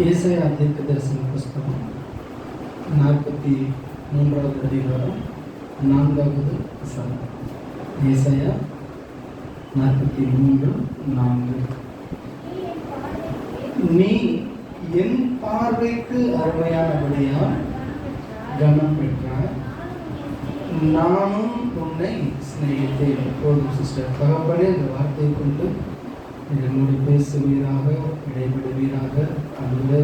ஏசாயா தீர்க்கதரிசன புஸ்தகம் 43வது அதிகாரம் 4வது வசனம். ஏசாயா 43:4. நீ என் பார்வைக்கு அருமையானபடியால் கனம் பெற்றாய், நானும் உன்னை சிநேகித்தேன். போதும் சிஸ்டர். தகப்பனே, இந்த வார்த்தையை கொண்டு என்னோடு பேசுவீராக, இடைபடுவீராக. அதுவே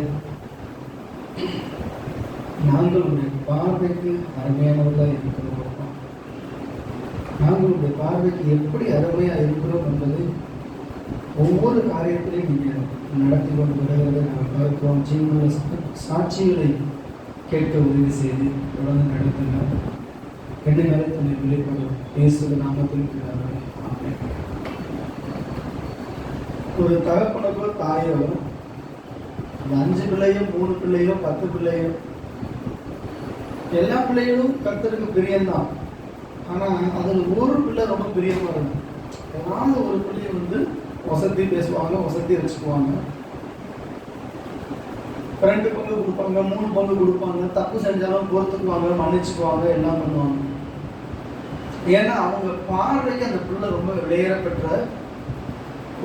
நாங்கள் உடைய பார்வைக்கு அருமையானவர்களாக இருக்கிறோம். நாங்கள் உடைய பார்வைக்கு எப்படி அருமையாக இருக்கிறோம் என்பதை ஒவ்வொரு காரியத்திலையும் நீங்கள் நடத்தி கொண்டு வருகிறதை நாங்கள் பார்க்கிறோம். ஜீவனுள்ள சாட்சிகளை கேட்க உதவி செய்து தொடர்ந்து நடத்துங்க. என்னை மேலே தன்னை வெளிப்படும் இயேசுவின் நாமத்தில் இருக்கிறார்கள். ஆமென். ஒரு தகப்பனுக்கோ தாயோ அந்த 5 பிள்ளையோ 3 பிள்ளையோ 10 பிள்ளையோ எல்லா பிள்ளைகளும் கர்த்தருக்கு பிரியம்தான். ஆனால் அதில் ஒரு பிள்ளை ரொம்ப பிரியமாக இருக்கும். ஏதாவது ஒரு பிள்ளையை வசதி பேசுவாங்க, வசதி வச்சுக்குவாங்க, 2 பங்கு கொடுப்பாங்க, 3 பங்கு கொடுப்பாங்க, தப்பு செஞ்சாலும் பொறுத்துக்குவாங்க, மன்னிச்சுக்குவாங்க, எல்லாம் பண்ணுவாங்க. ஏன்னா அவங்க பார்வைக்கு அந்த பிள்ளை ரொம்ப விலையேறப்பெற்ற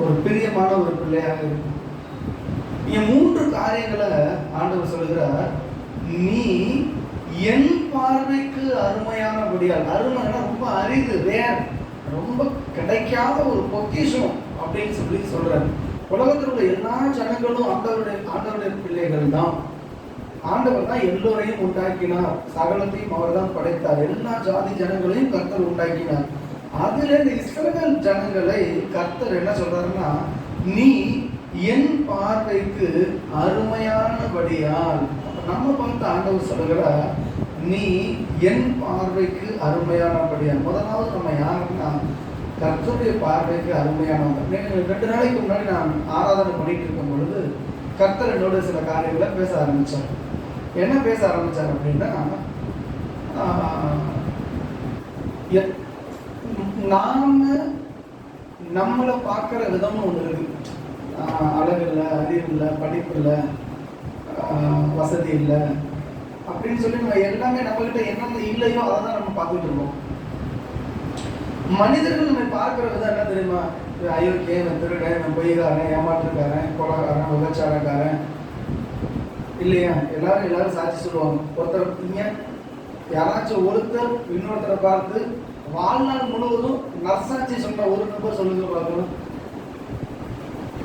ஒரு பிரியமான ஒரு பிள்ளையாக இருக்கும். இங்க 3 காரியங்களை ஆண்டவர் சொல்கிறார். நீ என் பார்வைக்கு அருமையானபடியால். அருமைன்னா ரொம்ப அரிது, வேர், ரொம்ப கிடைக்காத ஒரு பொக்கிஷம் அப்படின்னு சொல்லி சொல்றாரு. உலகத்தில் உள்ள எல்லா ஜனங்களும் ஆண்டவருடைய பிள்ளைகள் தான். ஆண்டவர் தான் எல்லோரையும் உண்டாக்கினார், சகலத்தையும் அவர் தான் படைத்தார். எல்லா ஜாதி ஜனங்களையும் கர்த்தர் உண்டாக்கினார். அதுல இந்த இஸ்ரவேல் ஜனங்களை கர்த்தர் என்ன சொல்றாருன்னா, நீ என் பார்வைக்கு அருமையானபடியால். நம்ம பார்த்து ஆண்டவர் சொல்கிறார், நீ என் பார்வைக்கு அருமையானபடியால். முதலாவது நம்ம யாருன்னா கர்த்தருடைய பார்வைக்கு அருமையானவங்க. 2 நாளைக்கு முன்னாடி நான் ஆராதனை பண்ணிட்டு இருக்கும் பொழுது கர்த்தர் என்னோட சில காரியங்களை பேச ஆரம்பிச்சார். என்ன பேச ஆரம்பிச்சார் அப்படின்னா, நாம நம்மளை பார்க்குற விதம்னு ஒன்று இருக்கு. அழகு இல்லை, அறிவு இல்லை, படிப்பு இல்லை, வசதி இல்லை அப்படின்னு சொல்லி நம்ம எல்லாமே நம்மகிட்ட என்னென்ன இல்லையோ அதை தான் நம்ம பார்த்துட்டு இருக்கோம். மனிதர்கள் நம்ம பார்க்குற விதம் என்ன தெரியுமா? அயோக்கியன், திருடன், பொய்காரன், ஏமாற்றுக்காரன், கொலைகாரன், விபச்சாரக்காரன், இல்லையா? எல்லாரும் சாட்சி சொல்லுவாங்க. ஒருத்தர் யாராச்சும் ஒருத்தர் இன்னொருத்தரை பார்த்து வாழ்நாள் முழுவதும் நற்சாட்சி சொன்ன ஒரு நபர் சொல்லுங்க பார்க்கணும்.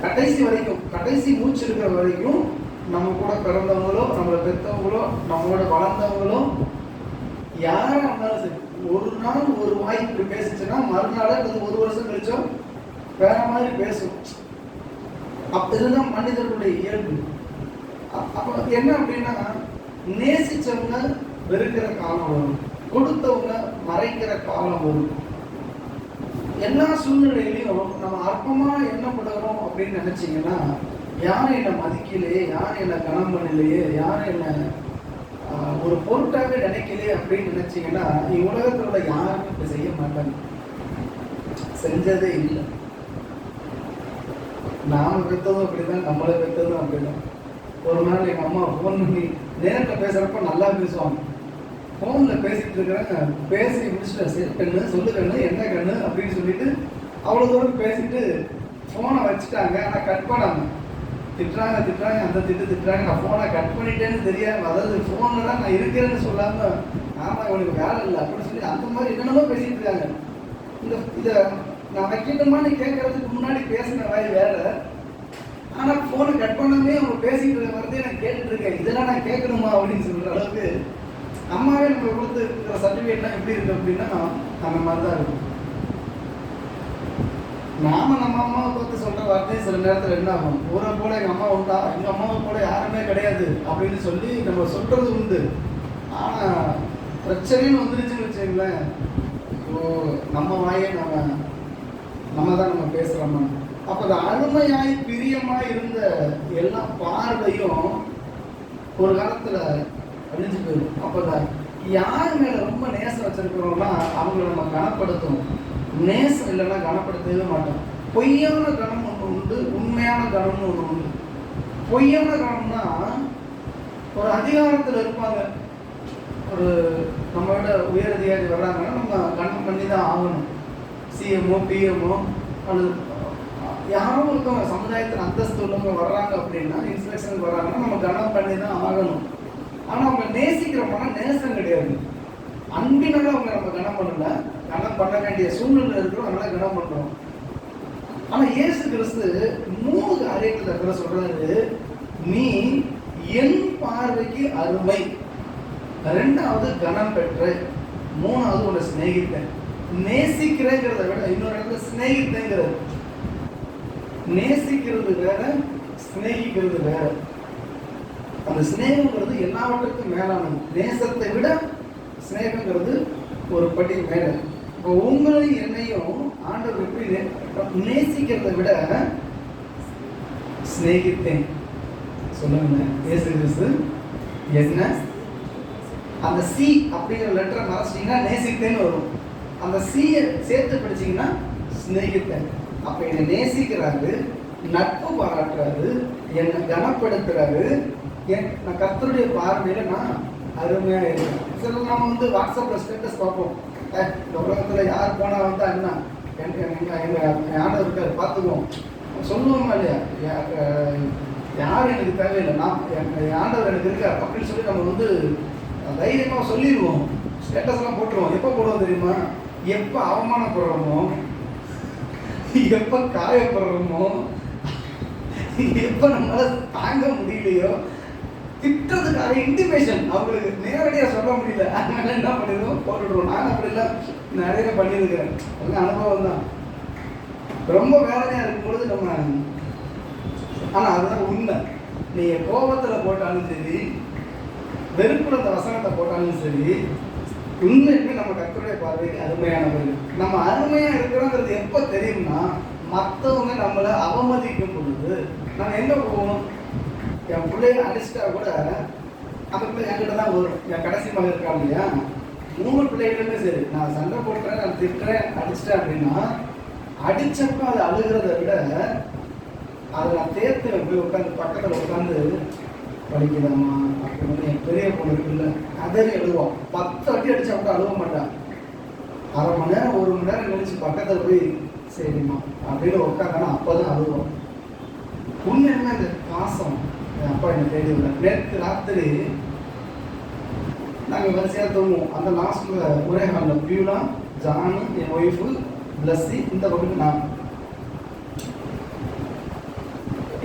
கடைசி வரைக்கும், கடைசி மூச்சு இருக்கிற வரைக்கும் நம்ம கூட பிறந்தவங்களோ, நம்மளை பெற்றவங்களோ, நம்மளோட வளர்ந்தவங்களோ யாரா இருந்தாலும் சரி, ஒரு நாள் ஒரு வாய் இப்படி பேசிச்சுன்னா மறுநாள் அல்லது 1 வருஷம் கழிச்சோம் வேற மாதிரி பேசும். இதுதான் மனிதர்களுடைய இயல்பு. அப்போ என்ன அப்படின்னா, நேசிச்சவங்க வெறுக்கிற காலம் வரும், கொடுத்தவங்க மறைக்கிற காலம் வரும். எல்லா சூழ்நிலையிலையும் நம்ம அற்பமா எண்ணப்படுகிறோம் அப்படின்னு நினைச்சீங்கன்னா, யாரும் என்னை மதிக்கலையே, யாரும் என்னை கனம் பண்ணலையே, யாரும் என்னை ஒரு பொருட்டாவே நினைக்கலையே அப்படின்னு நினைச்சீங்கன்னா, உலகத்தில் உள்ள யாருமே இப்படி செய்ய மாட்டாங்க, செஞ்சதே இல்லை. நாம பெற்றதும் அப்படிதான், நம்மளை பெற்றதும் அப்படிதான். ஒரு நாள் எங்கள் அம்மா ஃபோன் பண்ணி நேரில் பேசுகிறப்ப நல்லா பேசுவாங்க. ஃபோனில் பேசிகிட்டு இருக்கிறாங்க, பேசி முடிச்சுட்டு சரி கண்ணு சொல்லு கண்ணு என்ன கண்ணு அப்படின்னு சொல்லிட்டு அவ்வளோ தூரம் பேசிட்டு ஃபோனை வச்சுட்டாங்க. ஆனால் கட் பண்ணாங்க. திட்டுறாங்க, அந்த திட்டுறாங்க. நான் ஃபோனை கட் பண்ணிட்டேன்னு தெரியாம, அதாவது ஃபோனில் தான் நான் இருக்கிறேன்னு சொல்லாமல், ஆமாம் இவனுக்கு வேலை இல்லை அப்படின்னு சொல்லி அந்த மாதிரி என்னென்னமோ பேசிகிட்டு இருக்காங்க. இதை நான் வைக்கணுமான்னு கேட்கறதுக்கு முன்னாடி பேசின வாய் வேலை. ஆனால் ஃபோனை கட் பண்ணாமே அவங்க பேசிக்கிட்டு வரதே நான் கேட்டுட்டு இருக்கேன். இதெல்லாம் நான் கேட்கணுமா அப்படின்னு சொல்கிற அளவுக்கு அம்மாவே நம்ம கொடுத்து இருக்கிற சர்டிஃபிகேட்லாம் எப்படி இருக்கு அப்படின்னா அந்த மாதிரி தான் இருக்கும். நாம நம்ம அம்மாவை பார்த்து சொல்ற வார்த்தையை சில நேரத்தில் என்ன ஆகும், ஊரை போல எங்கள் அம்மா உண்டா, எங்கள் அம்மாவை போல யாருமே கிடையாது அப்படின்னு சொல்லி நம்ம சொல்றது உண்டு. ஆனால் பிரச்சனைன்னு வந்துருச்சுன்னு வச்சுங்களேன், நம்ம வாயே நம்ம தான் நம்ம பேசுகிறோமா. அப்போ அது அருமையாய் பிரியமாய் இருந்த எல்லா பார்வையும் ஒரு காலத்தில் அழிஞ்சு போயிடும். அப்போ யார் மேலே ரொம்ப நேசம் வச்சிருக்கிறோம்னா அவங்கள நம்ம கனப்படுத்தும். நேசம் இல்லைன்னா கனப்படுத்தவே மாட்டோம். பொய்யான கணம் ஒன்று உண்டு, உண்மையான கணம்னு ஒன்று உண்டு. பொய்யான கணம்னா ஒரு அதிகாரத்தில் இருப்பாங்க, ஒரு நம்மளோட உயர் அதிகாரி வர்றாங்கன்னா நம்ம கணம் பண்ணி தான் ஆகணும். சிஎம்ஓ பிஎம்ஓ அல்லது யாரோ ஒருத்தவங்க சமுதாயத்தில் அந்தஸ்து உள்ளவங்க வர்றாங்க அப்படின்னா, இன்ஸ்பெக்ஷனுக்கு வர்றாங்கன்னா நம்ம கணம் பண்ணி தான் ஆகணும். ஆனால் அவங்க நேசிக்கிறோம்னா நேசம் கிடையாது. அன்பினால அவங்க நம்ம கணம் பண்ணல, கணம் பண்ண வேண்டிய சூழ்நிலை இருக்கிறோம், அதனால கணம் பண்ணுறோம். ஆனால் இயேசு கிறிஸ்து 3 காரியத்தை சொல்றாரு. நீ என் பார்வைக்கு அருமை, 2வது கனம் பெற்ற, 3வது உன்னை சிநேகித்தேன். நேசிக்கிறேங்கிறத விட இன்னொரு இடத்துல சிநேகித்தேங்கிறது. நேசிக்கிறது வேற, சிநேகிக்கிறது வேற. அந்த சிநேகங்கிறது எல்லாவற்றுக்கும் மேலானது. நேசத்தை விட சிநேகங்கிறது ஒரு படி மேல. இப்போ உங்களையும் என்னையும் ஆண்டவர் எப்படி நேசிக்கிறதை விட சிநேகித்தேன் சொல்லுங்க. இயேசு கிறிஸ்து என்ன, அந்த சி அப்படிங்கிற லெட்டரை மறைச்சிட்டீங்கன்னா நேசித்தேன்னு வரும். அந்த சியை சேர்த்து படிச்சீங்கன்னா சிநேகித்தேன். அப்ப என்னை நேசிக்கிறாரு, நட்பு பாராட்டுறாரு, என்னை கனப்படுத்துறாரு. நான் கர்த்தருடைய பார்வையில நான் அருமையா இருக்கேன். சில நம்ம வாட்ஸ்அப்ல ஸ்டேட்டஸ் பார்ப்போம், இந்த உலகத்துல யார் போனா அண்ணா எங்க ஆண்டவர் இருக்காரு பார்த்துக்குவோம் சொல்லுவோமா இல்லையா? யாரும் எனக்கு தேவையில்லை, நான் என் ஆண்டவர் எனக்கு இருக்கார் அப்படின்னு சொல்லி நம்ம தைரியமா சொல்லிடுவோம். ஸ்டேட்டஸ் எல்லாம் போட்டுருவோம். எப்போ போடுவோம் தெரியுமா? எப்ப அவமானப்படுறோமோ, எப்ப காயப்படுறோமோ, எப்ப நம்மளால தாங்க முடியலையோ, திட்டத்துக்கான இன்டிமேஷன் அவங்களுக்கு நேரடியாக சொல்ல முடியல, அதனால என்ன பண்ணிடுவோம், போட்டுடுவோம். நான் அப்படிலாம் நிறைய பண்ணியிருக்கிறேன், அதெல்லாம் அனுபவம் தான். ரொம்ப வேதனையாக இருக்கும் பொழுது நம்ம, ஆனால் அதுதான் உண்மை. நீங்கள் கோபத்தில் போட்டாலும் சரி, வெறுப்புல அந்த வசனத்தை போட்டாலும் சரி, உண்மையுமே நம்ம கர்த்தருடைய பார்வைக்கு அருமையானவர்கள். நம்ம அருமையாக இருக்கிறோங்கிறது எப்போ தெரியும்னா, மற்றவங்க நம்மளை அவமதிக்கும் பொழுது. நம்ம எங்கே போவோம்? என் பிள்ளைய அடிச்சிட்டா கூட அந்த பிள்ளை என்கிட்ட தான் வரும். என் கடைசி மகன் இருக்கா இல்லையா, 3 பிள்ளைகளுமே சரி, நான் சண்டை போட்டுறேன், நான் திட்டுறேன், அடிச்சிட்டேன் அப்படின்னா, அடிச்சப்ப அது அழுகிறத விட அதை நான் தேர்த்து போய் உட்காந்து பக்கத்தில் உட்காந்து படிக்கலாமா அப்படின்னு. என் பெரிய பொண்ணு இருக்குல்ல, அதே எழுதுவோம். 10 அடி அடிச்சா கூட அழுவ மாட்டான். அரை மணி நேரம் 1 மணி நேரம் கழிச்சு பக்கத்தில் போய் சரிம்மா அப்படின்னு உட்காந்தானா அப்போதான் அழுவோம். உண்மையுமே அந்த பாசம் என் அப்பா என்னை தேடி விட. நேற்று ராத்திரி நாங்கள் வரிசையாக தூங்குவோம். அந்த லாஸ்ட்டில் ஒரே ஹாலில் பியூலா, ஜானு, என் ஒய்ஃபு, பிளஸ்ஸி, இந்த பக்கத்துக்கு நான்.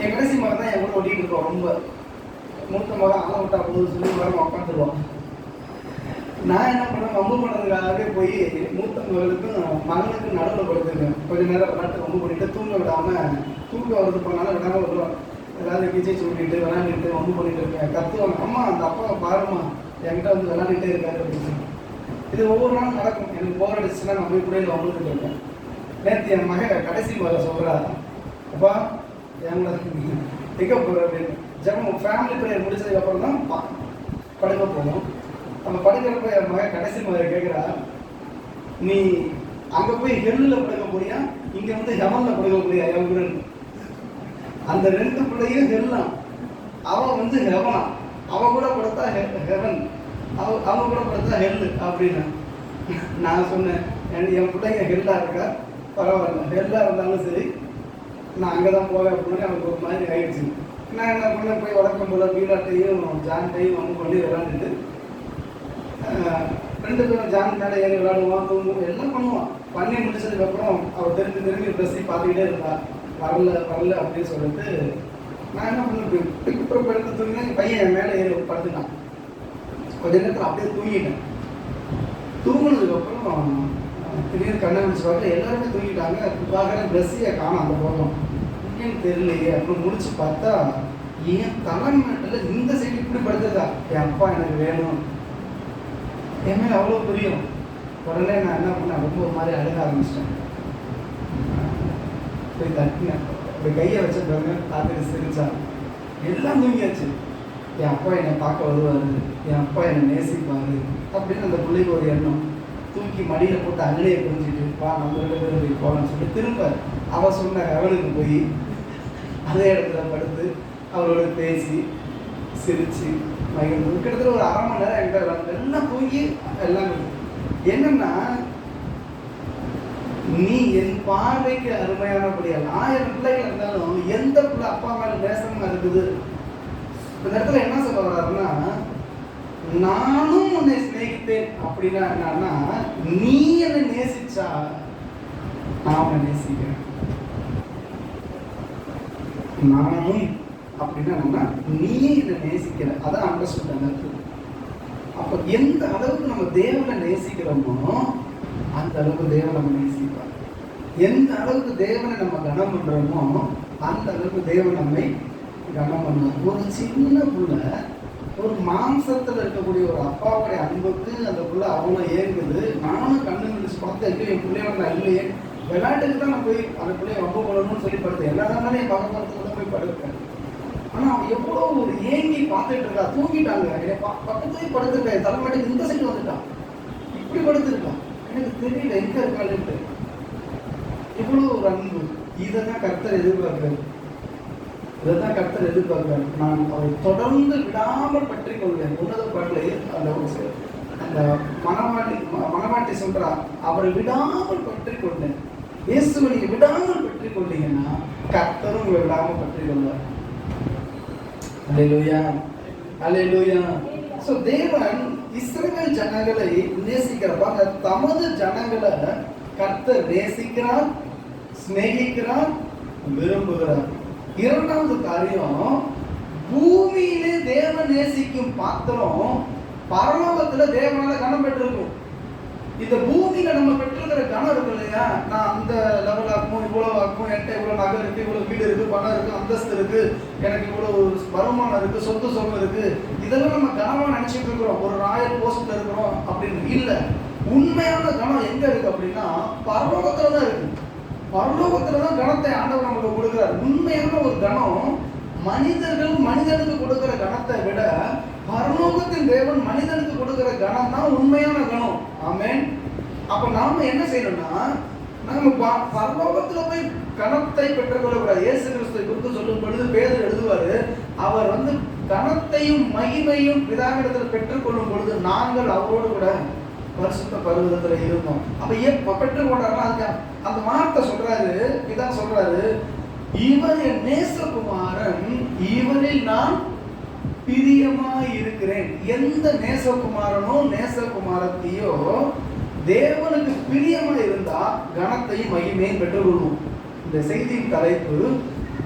என் கடைசி மகன் தான் என் கூட ஓட்டிகிட்டு இருக்கோம். ரொம்ப மூத்த மகன் ஆள விட்டா போது சொல்லி வர உட்காந்துருவோம். நான் என்ன பண்ணேன், வம்பு பண்ணுறதுக்காகவே போய் மூத்த மகளுக்கும் மகனுக்கும் நடுவில் படுத்துருக்கேன். கொஞ்சம் நேரம் விளையாட்டு வம்பு பண்ணிட்டு தூங்க விடாமல், தூக்கம் வருது போனாலும் விடாமல் வருவோம். ஏதாவது கிச்சை சொல்லிட்டு விளையாண்டுட்டு வம்பு பண்ணிட்டு இருக்கேன். கற்றுவாங்க, அம்மா அந்த அப்பாவை பாருமா என்கிட்ட விளையாண்டுட்டே இருக்காரு அப்படின்னு. இது ஒவ்வொரு நாளும் நடக்கும். எனக்கு போர் அடிச்சுன்னா நான் போய் கூட வந்துட்டு இருக்கேன். நேற்று என் மகன் கடைசி மகளை சொல்கிறா, அப்பா எங்களை எங்கே போகிற அப்படின்னு. ஜனம் ஃபேமிலி ப்ரேயர் முடிச்சதுக்கப்புறம் தான் படுக்க போகணும். நம்ம படுக்கிறப்ப என் மகன் கடைசி மகளை கேட்குறா, நீ அங்கே போய் ஹெல்லில் படுக்க போறியா, இங்கே ஹெவனில் படுக்க போறியா எவங்க? அந்த 2 பிள்ளையும் ஹெல்லாம், அவன் ஹெவனா, அவன் கூட படுத்தா ஹெவன், அவன் கூட படுத்தா ஹெல்லு அப்படின்னு. நான் சொன்னேன், என் பிள்ளைங்க ஹெல்லாக இருக்கா, பரவாயில்ல, ஹெல்லாக இருந்தாலும் சரி நான் அங்கே தான் போவேன் அப்படின்னு. அவனுக்கு ஒரு மாதிரி ஆயிடுச்சு. நான் என்ன பண்ணேன், போய் வளர்க்கும் போல வீலாட்டையும் ஜான்ட்டையும் வந்து பண்ணி விளாண்டுட்டு 2 பேரும் ஜான் மேலே ஏறி விளாடுவான், தூங்குவோம், எல்லாம் பண்ணுவான். பண்ணி முடிச்சதுக்கப்புறம் அவள் திரும்பி ட்ரெஸ்ஸை பார்த்துக்கிட்டே இருந்தா, வரல அப்படின்னு சொல்லிட்டு நான் என்ன பண்ணேன், அப்புறம் படுத்து தூங்கினேன். பையன் என் மேலே ஏறி படுத்துட்டான். கொஞ்ச நேரத்தில் அப்படியே தூங்கிட்டேன். தூங்கினதுக்கப்புறம் திடீர்னு கண்ணை முடிச்சு பார்த்து எல்லாருமே தூங்கிட்டாங்க. பார்க்குறேன், ட்ரெஸ்ஸையே காணும் அந்த போதும், ஏன்னு தெரியலையே அப்படின்னு முடிச்சு பார்த்தா என் தலைமையில் இந்த சைடு இப்படி படுத்துதா. என் அப்பா எனக்கு வேணும், என் மேலே அவ்வளோ புரியும். உடனே நான் என்ன பண்ணேன், ரொம்ப ஒரு மாதிரி அழுக ஆரம்பிச்சிட்டேன். போய் தட்டினேன், அப்படி கையை வச்ச பாருங்க, தாத்திட்டு சிரிச்சான். எல்லாம் தூங்கியாச்சு. என் அப்பா என்னை பார்க்க வருவார், என் அப்பா என்னை நேசிப்பார் அப்படின்னு அந்த பிள்ளைக்கு ஒரு எண்ணம். தூக்கி மடியில் போட்டு அங்கேயே புரிஞ்சுட்டு வா நம்ம 2 பேரும் போய் போகலான்னு சொல்லி திரும்ப அவள் சொன்ன அவனுக்கு போய் அதே இடத்துல படுத்து அவளோட பேசி சிரித்து மகிழ்ந்து கிட்டத்தட்ட ஒரு 1/2 மணி நேரம் என்கிட்ட எல்லாம் தூங்கி எல்லாம் என்னன்னா, நீ என் பார்வைக்கு அருமையானபடியால் 1000 பிள்ளைகள் இருந்தாலும் எந்த பிள்ளை அப்பா மேல நேசமா இருக்குது. இந்த இடத்துல என்ன சொல்ல வர்றாருன்னா, நானும் உன்னை சிநேகித்தேன் அப்படின்னா என்னன்னா, நீ என்னை நேசிச்சா நான் உன்னை நேசிக்கிறேன். நானும் அப்படின்னா என்னன்னா, நீ என்னை நேசிக்கிற, அதான் அண்டர்ஸ்டாண்ட். அப்ப எந்த அளவுக்கு நம்ம தேவனை நேசிக்கிறோமோ அந்த அளவுக்கு தேவன் நம்ம நேசிப்பார். எந்த அளவுக்கு தேவனை நம்ம கனம் பண்றோமோ அந்த அளவுக்கு தேவன் நம்மை கனம் பண்ணுவார். ஒரு சின்ன புள்ள ஒரு மாம்சத்துல இருக்கக்கூடிய ஒரு அப்பாவுடைய அன்புக்கு அந்த புள்ள அவ்வளோ ஏங்குது. நானும் கண்ணு முடிச்சு பார்த்து என் பிள்ளையோட நான் இல்லையே, விளையாட்டுக்கு தான் நான் போய் அந்த பிள்ளைய வம்ப போடணும்னு சொல்லி படுத்தேன். எல்லாரும் என் பக்கத்துல தான் போய் படுத்தேன். ஆனா அவன் எவ்வளோ ஒரு ஏங்கி பார்த்துட்டு இருக்கா. தூங்கிட்டாங்க, பக்கத்துலேயே படுத்துருக்கேன். தலைமாட்டுக்கு இந்த சைடு வந்துட்டான், இப்படி படுத்துருக்கான். எனக்கு தெரியல எங்க இருக்காளுன்ட்டு. இவ்வளவு ஒரு அன்பு. இதைதான் கர்த்தர் எதிர்பார்க்கிறார். இதைதான் கர்த்தர் எதிர்பார்க்கிறார். நான் அவரை தொடர்ந்து விடாமல் பற்றி கொள்வேன். உன்னத பாட்டில் அந்த மனவாட்டி சொல்றா, அவரை விடாமல் பற்றி கொண்டேன். இயேசுவை நீங்க விடாமல் பற்றி கொண்டீங்கன்னா கர்த்தரும் உங்களை விடாமல் பற்றி கொள்வார். அல்லேலூயா, அல்லேலூயா. சோ தேவன் இஸ்ரவேல் ஜனங்களை நேசிக்கிறப்ப தமது ஜனங்களை கர்த்தர் நேசிக்கிறார், சிநேகிக்கிறார், விரும்புகிறார். இரண்டாவது காரியம், பூமியிலே தேவன் நேசிக்கும் பாத்திரம் பரலோகத்துல தேவனால கனம் பெற்றிருக்கும். இந்த பூமியில நம்ம பெற்றிருக்கிற கனம் இருக்கு இல்லையா, நான் அந்த லெவல் ஆக்கும், இவ்வளவு ஆக்கும், என்கிட்ட இவ்வளவு நகை இருக்கு, இவ்வளவு வீடு இருக்கு, பணம் இருக்கு, அந்தஸ்து இருக்கு, எனக்கு இவ்வளவு வருமானம் இருக்கு, சொத்து சுகம் இருக்கு, இதெல்லாம் நம்ம கனவா நினைச்சிட்டு இருக்கிறோம். ஒரு ராயல் போஸ்ட்ல இருக்கிறோம் அப்படின்னு இல்ல. உண்மையான கனம் எங்க இருக்கு அப்படின்னா பரலோகத்துலதான் இருக்கு. பரலோகத்துலதான் கனத்தை ஆண்டவர் நமக்கு கொடுக்கிறார். உண்மையான ஒரு கனம் மனிதர்கள் மனிதனுக்கு கொடுக்கிற கனத்தை விட பரலோகத்தின் தேவன் மனிதனுக்கு கொடுக்கிற கனம் தான் உண்மையான கனம். ஆமென். அப்ப நாம என்ன செய்யணும்னா, நம்ம பரலோகத்துல போய் கனத்தை பெற்றுக்கொள்ளக்கூடாது. இயேசு கிறிஸ்துவை குறித்து சொல்லும் பொழுது பேதுரு எழுதுவாரு, அவர் கனத்தையும் மகிமையும் பிதாவிடத்தில் பெற்றுக்கொள்ளும் பொழுது நாங்கள் அவரோடு கூட பரிசுத்த பருவத்துல இருந்தோம். அப்ப எப்ப பெற்றுக்கொண்டாருன்னா அந்த வார்த்தை சொல்றாரு, பிதா சொல்றாரு, இவர் என் நேசகுமாரன், இவரில் நான் பிரியமாய் இருக்கிறேன். எந்த நேசகுமாரனோ நேசகுமாரத்தையோ தேவனுக்கு பிரியமா இருந்தா கனத்தையும் மகிமையும் பெற்றுக்கொள்வோம். இந்த செய்தியின் தலைப்பு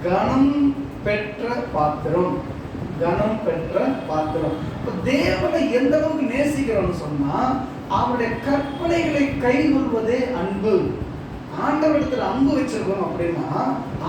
கனம் பெற்ற பாத்திரம். கனம் பெற்ற பாத்திரம். தேவனை எந்த அளவுக்கு நேசிக்கிறோம்னு சொன்னா அவருடைய கற்பனைகளை கைகொள்வதே அன்பு. ஆண்டவரிடத்துல அன்பு வச்சிருக்கோம் அப்படின்னா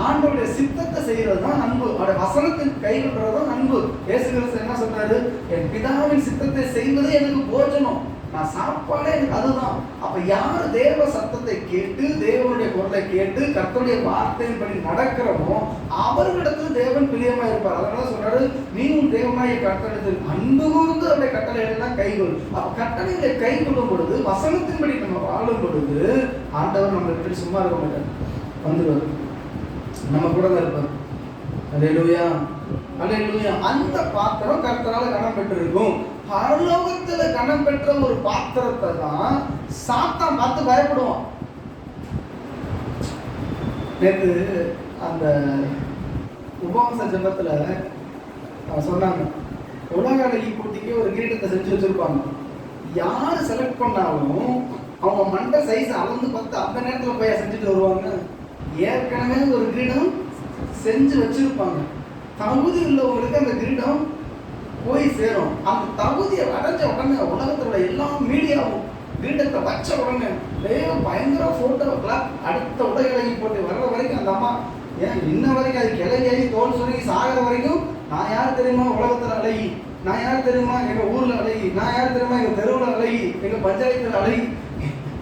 ஆண்டவருடைய சித்தத்தை செய்யறது தான் அன்பு. அவருடைய வசனத்தின் கைகொள்றதுதான் அன்பு. இயேசு கிறிஸ்து என்ன சொல்றாரு, என் பிதாவின் சித்தத்தை செய்வதே எனக்கு போஜனம், நான் சாப்பாடே எனக்கு அதுதான். அப்ப யாரு தேவ சத்தத்தை கேட்டு தேவனுடைய குரலை கேட்டு கர்த்தருடைய வார்த்தையின்படி நடக்கிறோமோ அவர்களிடத்துல தேவன் பிரியமா இருப்பார். அதனால சொல்றாரு, நீயும் தேவனாய கர்த்தரிடத்தில் அன்பு கூர்ந்து அவருடைய கட்டளைகளை தான் கைகொள். அப்ப கட்டளைகளை கை கொள்ளும் பொழுது வசனத்தின்படி நம்ம வாழும் பொழுது ஆண்டவர் நம்ம எப்படி சும்மா இருக்க மாட்டார், வந்துடுவார், நம்ம கூட தான் இருப்பார். அல்லேலூயா, அல்லேலூயா. அந்த பாத்திரம் கர்த்தரால கனம் பெற்றிருக்கும். பரலோகத்துல கனம் பெற்ற ஒரு பாத்திரத்தை தான் சாத்தான் பார்த்து பயப்படுவான். நேற்று அந்த உபவாச ஜெபத்துல சொன்னாங்க, உலக அழகி போட்டிக்கு ஒரு கிரீடத்தை செஞ்சு வச்சிருப்பாங்க. யாரு செலக்ட் பண்ணாலும் அவங்க மண்டை சைஸ் அளந்து பார்த்து அந்த நேரத்துல போய் செஞ்சுட்டு வருவாங்க. ஏற்கனவே ஒரு கிரீடம் செஞ்சு வச்சிருப்பாங்க. தகுதி உள்ளவங்களுக்கு அந்த கிரீடம் போய் சேரும். அந்த தகுதியை அடைஞ்ச உடனே உலகத்துல எல்லா மீடியாவும் கிரீடத்தை வச்ச உடனே பயங்கர போட்டோ கிளாப், அடுத்த உடைகளை போட்டு வர்ற வரைக்கும் அந்த அம்மா ஏன் இன்ன வரைக்கும் அது கிளங்கி தோல் சுருங்கி சாகிற வரைக்கும் நான் யார் தெரியுமா உலகத்துல அழகி, நான் யார் தெரியுமா எங்க ஊர்ல அழகி, நான் யார் தெரியுமா எங்க தெருவுல அழகி, எங்க பஞ்சாயத்துல அழகி.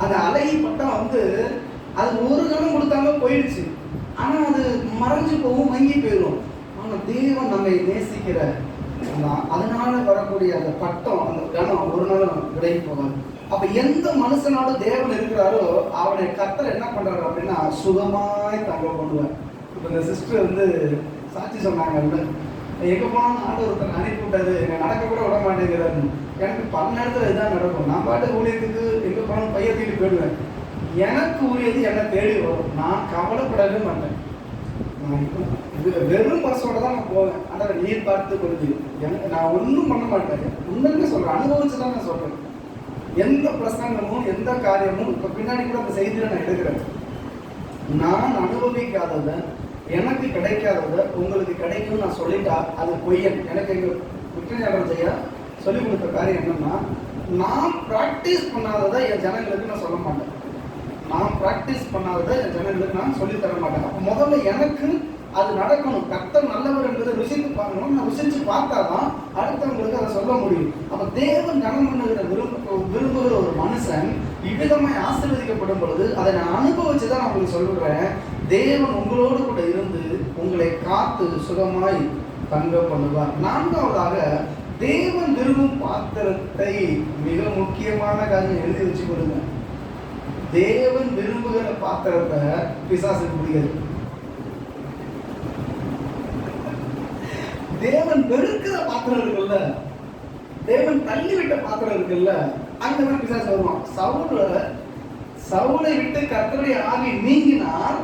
அந்த அழகி பட்டம் அது ஒரு கணம் கொடுத்தாங்க போயிடுச்சு. ஆனா அது மறைஞ்சு போகும், மங்கி போயிடும். ஆனா தேவன் நம்மை நேசிக்கிற அதனால வரக்கூடிய அந்த பட்டம், அந்த கணம் ஒரு நாள் விலகி போகாது. அப்ப எந்த மனுஷனாலும் தேவன் இருக்கிறாரோ அவனை கர்த்தர் என்ன பண்றாரு அப்படின்னா சுகமாய் தங்க பண்ணுவார். இப்ப இந்த சிஸ்டர் வந்து சாட்சி சொன்னாங்க, எங்க போனாலும் ஆண்டு ஒருத்தர் அனுப்பி விட்டாரு, என்ன நடக்க கூட விட மாட்டேங்கிறாரு. எனக்கு பல நேரத்தில் இதுதான் நடக்கும். நான் பாட்டு ஊழியத்துக்கு எங்க போனாலும் பைய தூக்கி போயிடுவேன். எனக்கு உரியது என்ன தேடி வரும். நான் கவலைப்படவே மாட்டேன். இதுல வெறும் பர்சோட தான் நான் போவேன். ஆனால் நீர் பார்த்து கொள்ளுது. எனக்கு நான் ஒன்றும் பண்ண மாட்டேன். உண்மைன்னு சொல்றேன், அனுபவிச்சுதான் நான் சொல்றேன். எந்த பிரசங்கமும் எந்த காரியமும் இப்ப பின்னாடி கூட அந்த செய்தியில நான் எடுக்கிறேன். நான் அனுபவிக்காததை, எனக்கு கிடைக்காததை உங்களுக்கு கிடைக்கும் நான் சொல்லிட்டா அது பொய்யன். எனக்கு எங்க குற்றஞானம் செய்ய சொல்லிக் கொடுத்த காரியம் என்னன்னா, நான் பிராக்டிஸ் பண்ணாததை என் ஜனங்களுக்கு நான் சொல்ல மாட்டேன். நான் பிராக்டிஸ் பண்ணாததை என் ஜனங்களுக்கு நான் சொல்லி தர மாட்டேன். அப்போ முதல்ல எனக்கு அது நடக்கணும். கர்த்தர் நல்லவர் என்பதை ருசித்து பார்க்கணும். நான் ருசிச்சு பார்த்தாதான் அடுத்தவங்களுக்கு அதை சொல்ல முடியும். அப்ப தேவன் கனம் பண்ணுகிற விரும்புகிற ஒரு மனுஷன் இவ்விதமாய் ஆசீர்வதிக்கப்படும் பொழுது அதை நான் அனுபவிச்சுதான் நான் உங்களுக்கு சொல்றேன். தேவன் உங்களோடு கூட இருந்து உங்களை காத்து சுகமாய் தங்க பண்ணுவார். நான்காவதாக, தேவன் விரும்பும் பாத்திரத்தை, மிக முக்கியமான காரியம் எழுதி வச்சு கொடுங்க. தேவன் விரும்புகிற பாத்திரத்தை பிசாசுக்கு பிடிக்காது. தேவன் வெறுக்கிற பாத்திரம் இருக்குல்ல, தேவன் தள்ளிவிட்ட பாத்திரம் இருக்குல்ல, அங்கதான் பிசாசு வருவான். சவுலை விட்டு கர்த்தருடைய ஆவி நீங்கினார்.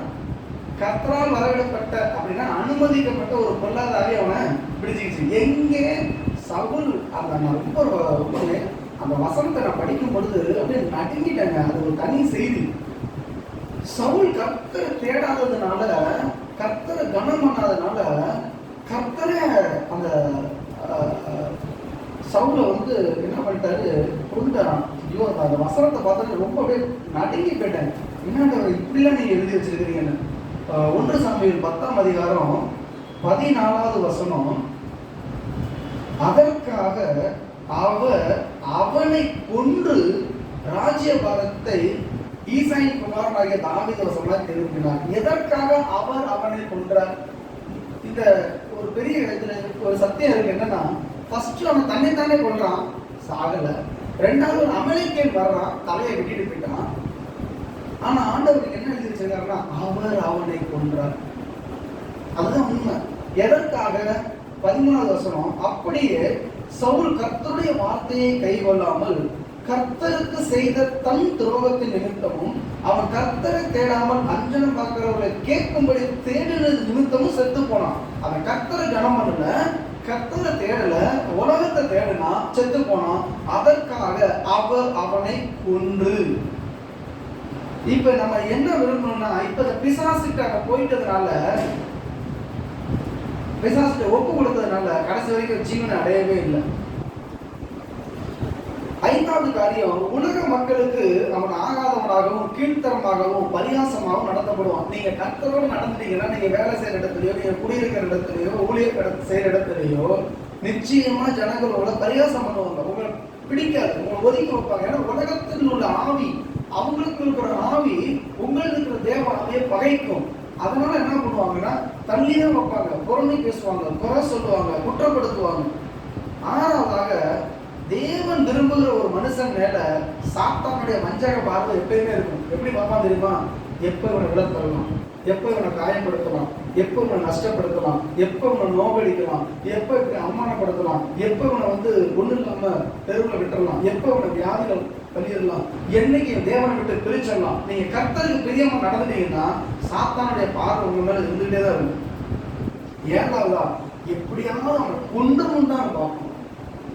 கர்த்தரால் வரவிடப்பட்ட அப்படின்னா அனுமதிக்கப்பட்ட ஒரு பொல்லாத ஆவி அவனை பிடிச்சிக்கிச்சு. எங்கே சவுல் ரொம்ப அந்த வசனத்தை நான் படிக்கும் பொழுது அப்படியே நடுங்கிட்டாங்க. அது ஒரு தனி செய்தி. சவுல் கர்த்தரை தேடாததுனால, கர்த்தரை கனம் பண்ணாததுனால, கர்த்தரே அந்த சவுலை வந்து என்ன பண்ணிட்டாரு, கொண்டான். ஐயோ, அந்த வசனத்தை பார்த்துட்டு ரொம்ப அப்படியே நடுங்கி போயிட்டேன். என்னடா இப்படிலாம் நீங்க எழுதி வச்சிருக்கிறீங்கன்னு. 1 சாமுவேல் 10ஆம் அதிகாரம் 14வது வசனம். அதற்காக அவர் அவனை கொன்று ராஜ்யபாரத்தை ஈசாயின் குமாரனாகிய தாவீது வசமாக திருப்பினார். எதற்காக அவர் அவனை கொன்றார்? இந்த ஒரு பெரிய இடத்துல ஒரு சத்தியம் இருக்கு. என்னன்னா, ஃபர்ஸ்ட் அவன் தன்னைத்தானே கொன்றான், சாகல. ரெண்டாவது ஒரு அமலேக்கியன் வர்றான், தலையை வெட்டிட்டு போயிட்டான். ஆனா ஆண்டவருக்கு என்ன எழுதி வச்சிருக்காருன்னா, அவர் அவனை கொன்றார். அதுதான் உண்மை. எதற்காக? 13வது வசனம். அப்படியே சவுல் கர்த்தருடைய வார்த்தையை கைகொள்ளாமல் கர்த்தருக்கு செய்த தன் துரோகத்தின் நிமித்தமும், அவன் கர்த்தரை தேடாமல் அஞ்சனம் பார்க்கிறவர்களை கேட்கும்படி தேடினது நிமித்தமும் செத்து போனான். அவன் கர்த்தரை கனம் பண்ணல, கர்த்தரை தேடல, உலகத்தை தேடினா செத்து போனான். அதற்காக அவர் அவனை கொன்று. இப்ப நம்ம என்ன விரும்பணும்னா, இப்ப பிசாசுக்காக போயிட்டதுனால, பிசாசுக்கு ஒப்பு கொடுத்ததுனால கடைசி வரைக்கும் ஜீவனை அடையவே இல்லை. 5வது காரியம், உலக மக்களுக்கு அவன் ஆகாதவனாகவும் கீழ்த்தரமாகவும் பரிகாசமாகவும் நடத்தப்படுவான். நீங்க கர்த்தரோடு நடந்துட்டீங்கன்னா, நீங்க வேலை செய்யற இடத்துலயோ, நீங்க குடியிருக்கிற இடத்துலயோ, ஊழியர் செய்யற இடத்துலயோ நிச்சயமா ஜனங்களோட பரிகாசம் பண்ணுவாங்க. உங்களை பிடிக்காது, உங்களை ஒதுக்கி வைப்பாங்க. ஏன்னா உலகத்தில் உள்ள ஆவி, அவங்களுக்கு இருக்கிற ஆவி உங்களுக்கு இருக்கிற தேவ ஆவியை பகைக்கும். அதனால என்ன பண்ணுவாங்கன்னா, தள்ளிதான் வைப்பாங்க, புறமை பேசுவாங்க, குறை சொல்லுவாங்க, குற்றப்படுத்துவாங்க. 6வதாக, தேவன் விரும்புகிற ஒரு மனுஷன் மேல சாத்தானுடைய வஞ்சக பார்வை எப்பயுமே இருக்கும். எப்படி பார்ப்பான் தெரியுமா? எப்ப இவனை விளத்தரலாம், எப்ப இவனை காயப்படுத்தலாம், எப்ப இவனை நஷ்டப்படுத்தலாம், எப்ப இவனை நோபடிக்கலாம், எப்ப இப்படி அவமானப்படுத்தலாம், எப்ப இவனை வந்து ஒண்ணு இல்லாம தெருவில் விட்டுறலாம், எப்ப இவனை வியாதிகள் பண்ணிடலாம், என்னைக்கு தேவனை விட்டு பிரிச்சிடலாம். நீங்க கர்த்தருக்கு பிரியமா நடந்துட்டீங்கன்னா சாத்தானுடைய பார்வை உங்க மேல இருந்துகிட்டே தான் இருக்கும். 7வதா, எப்படியாவது அவனை கொண்டு தான் பார்க்கணும்.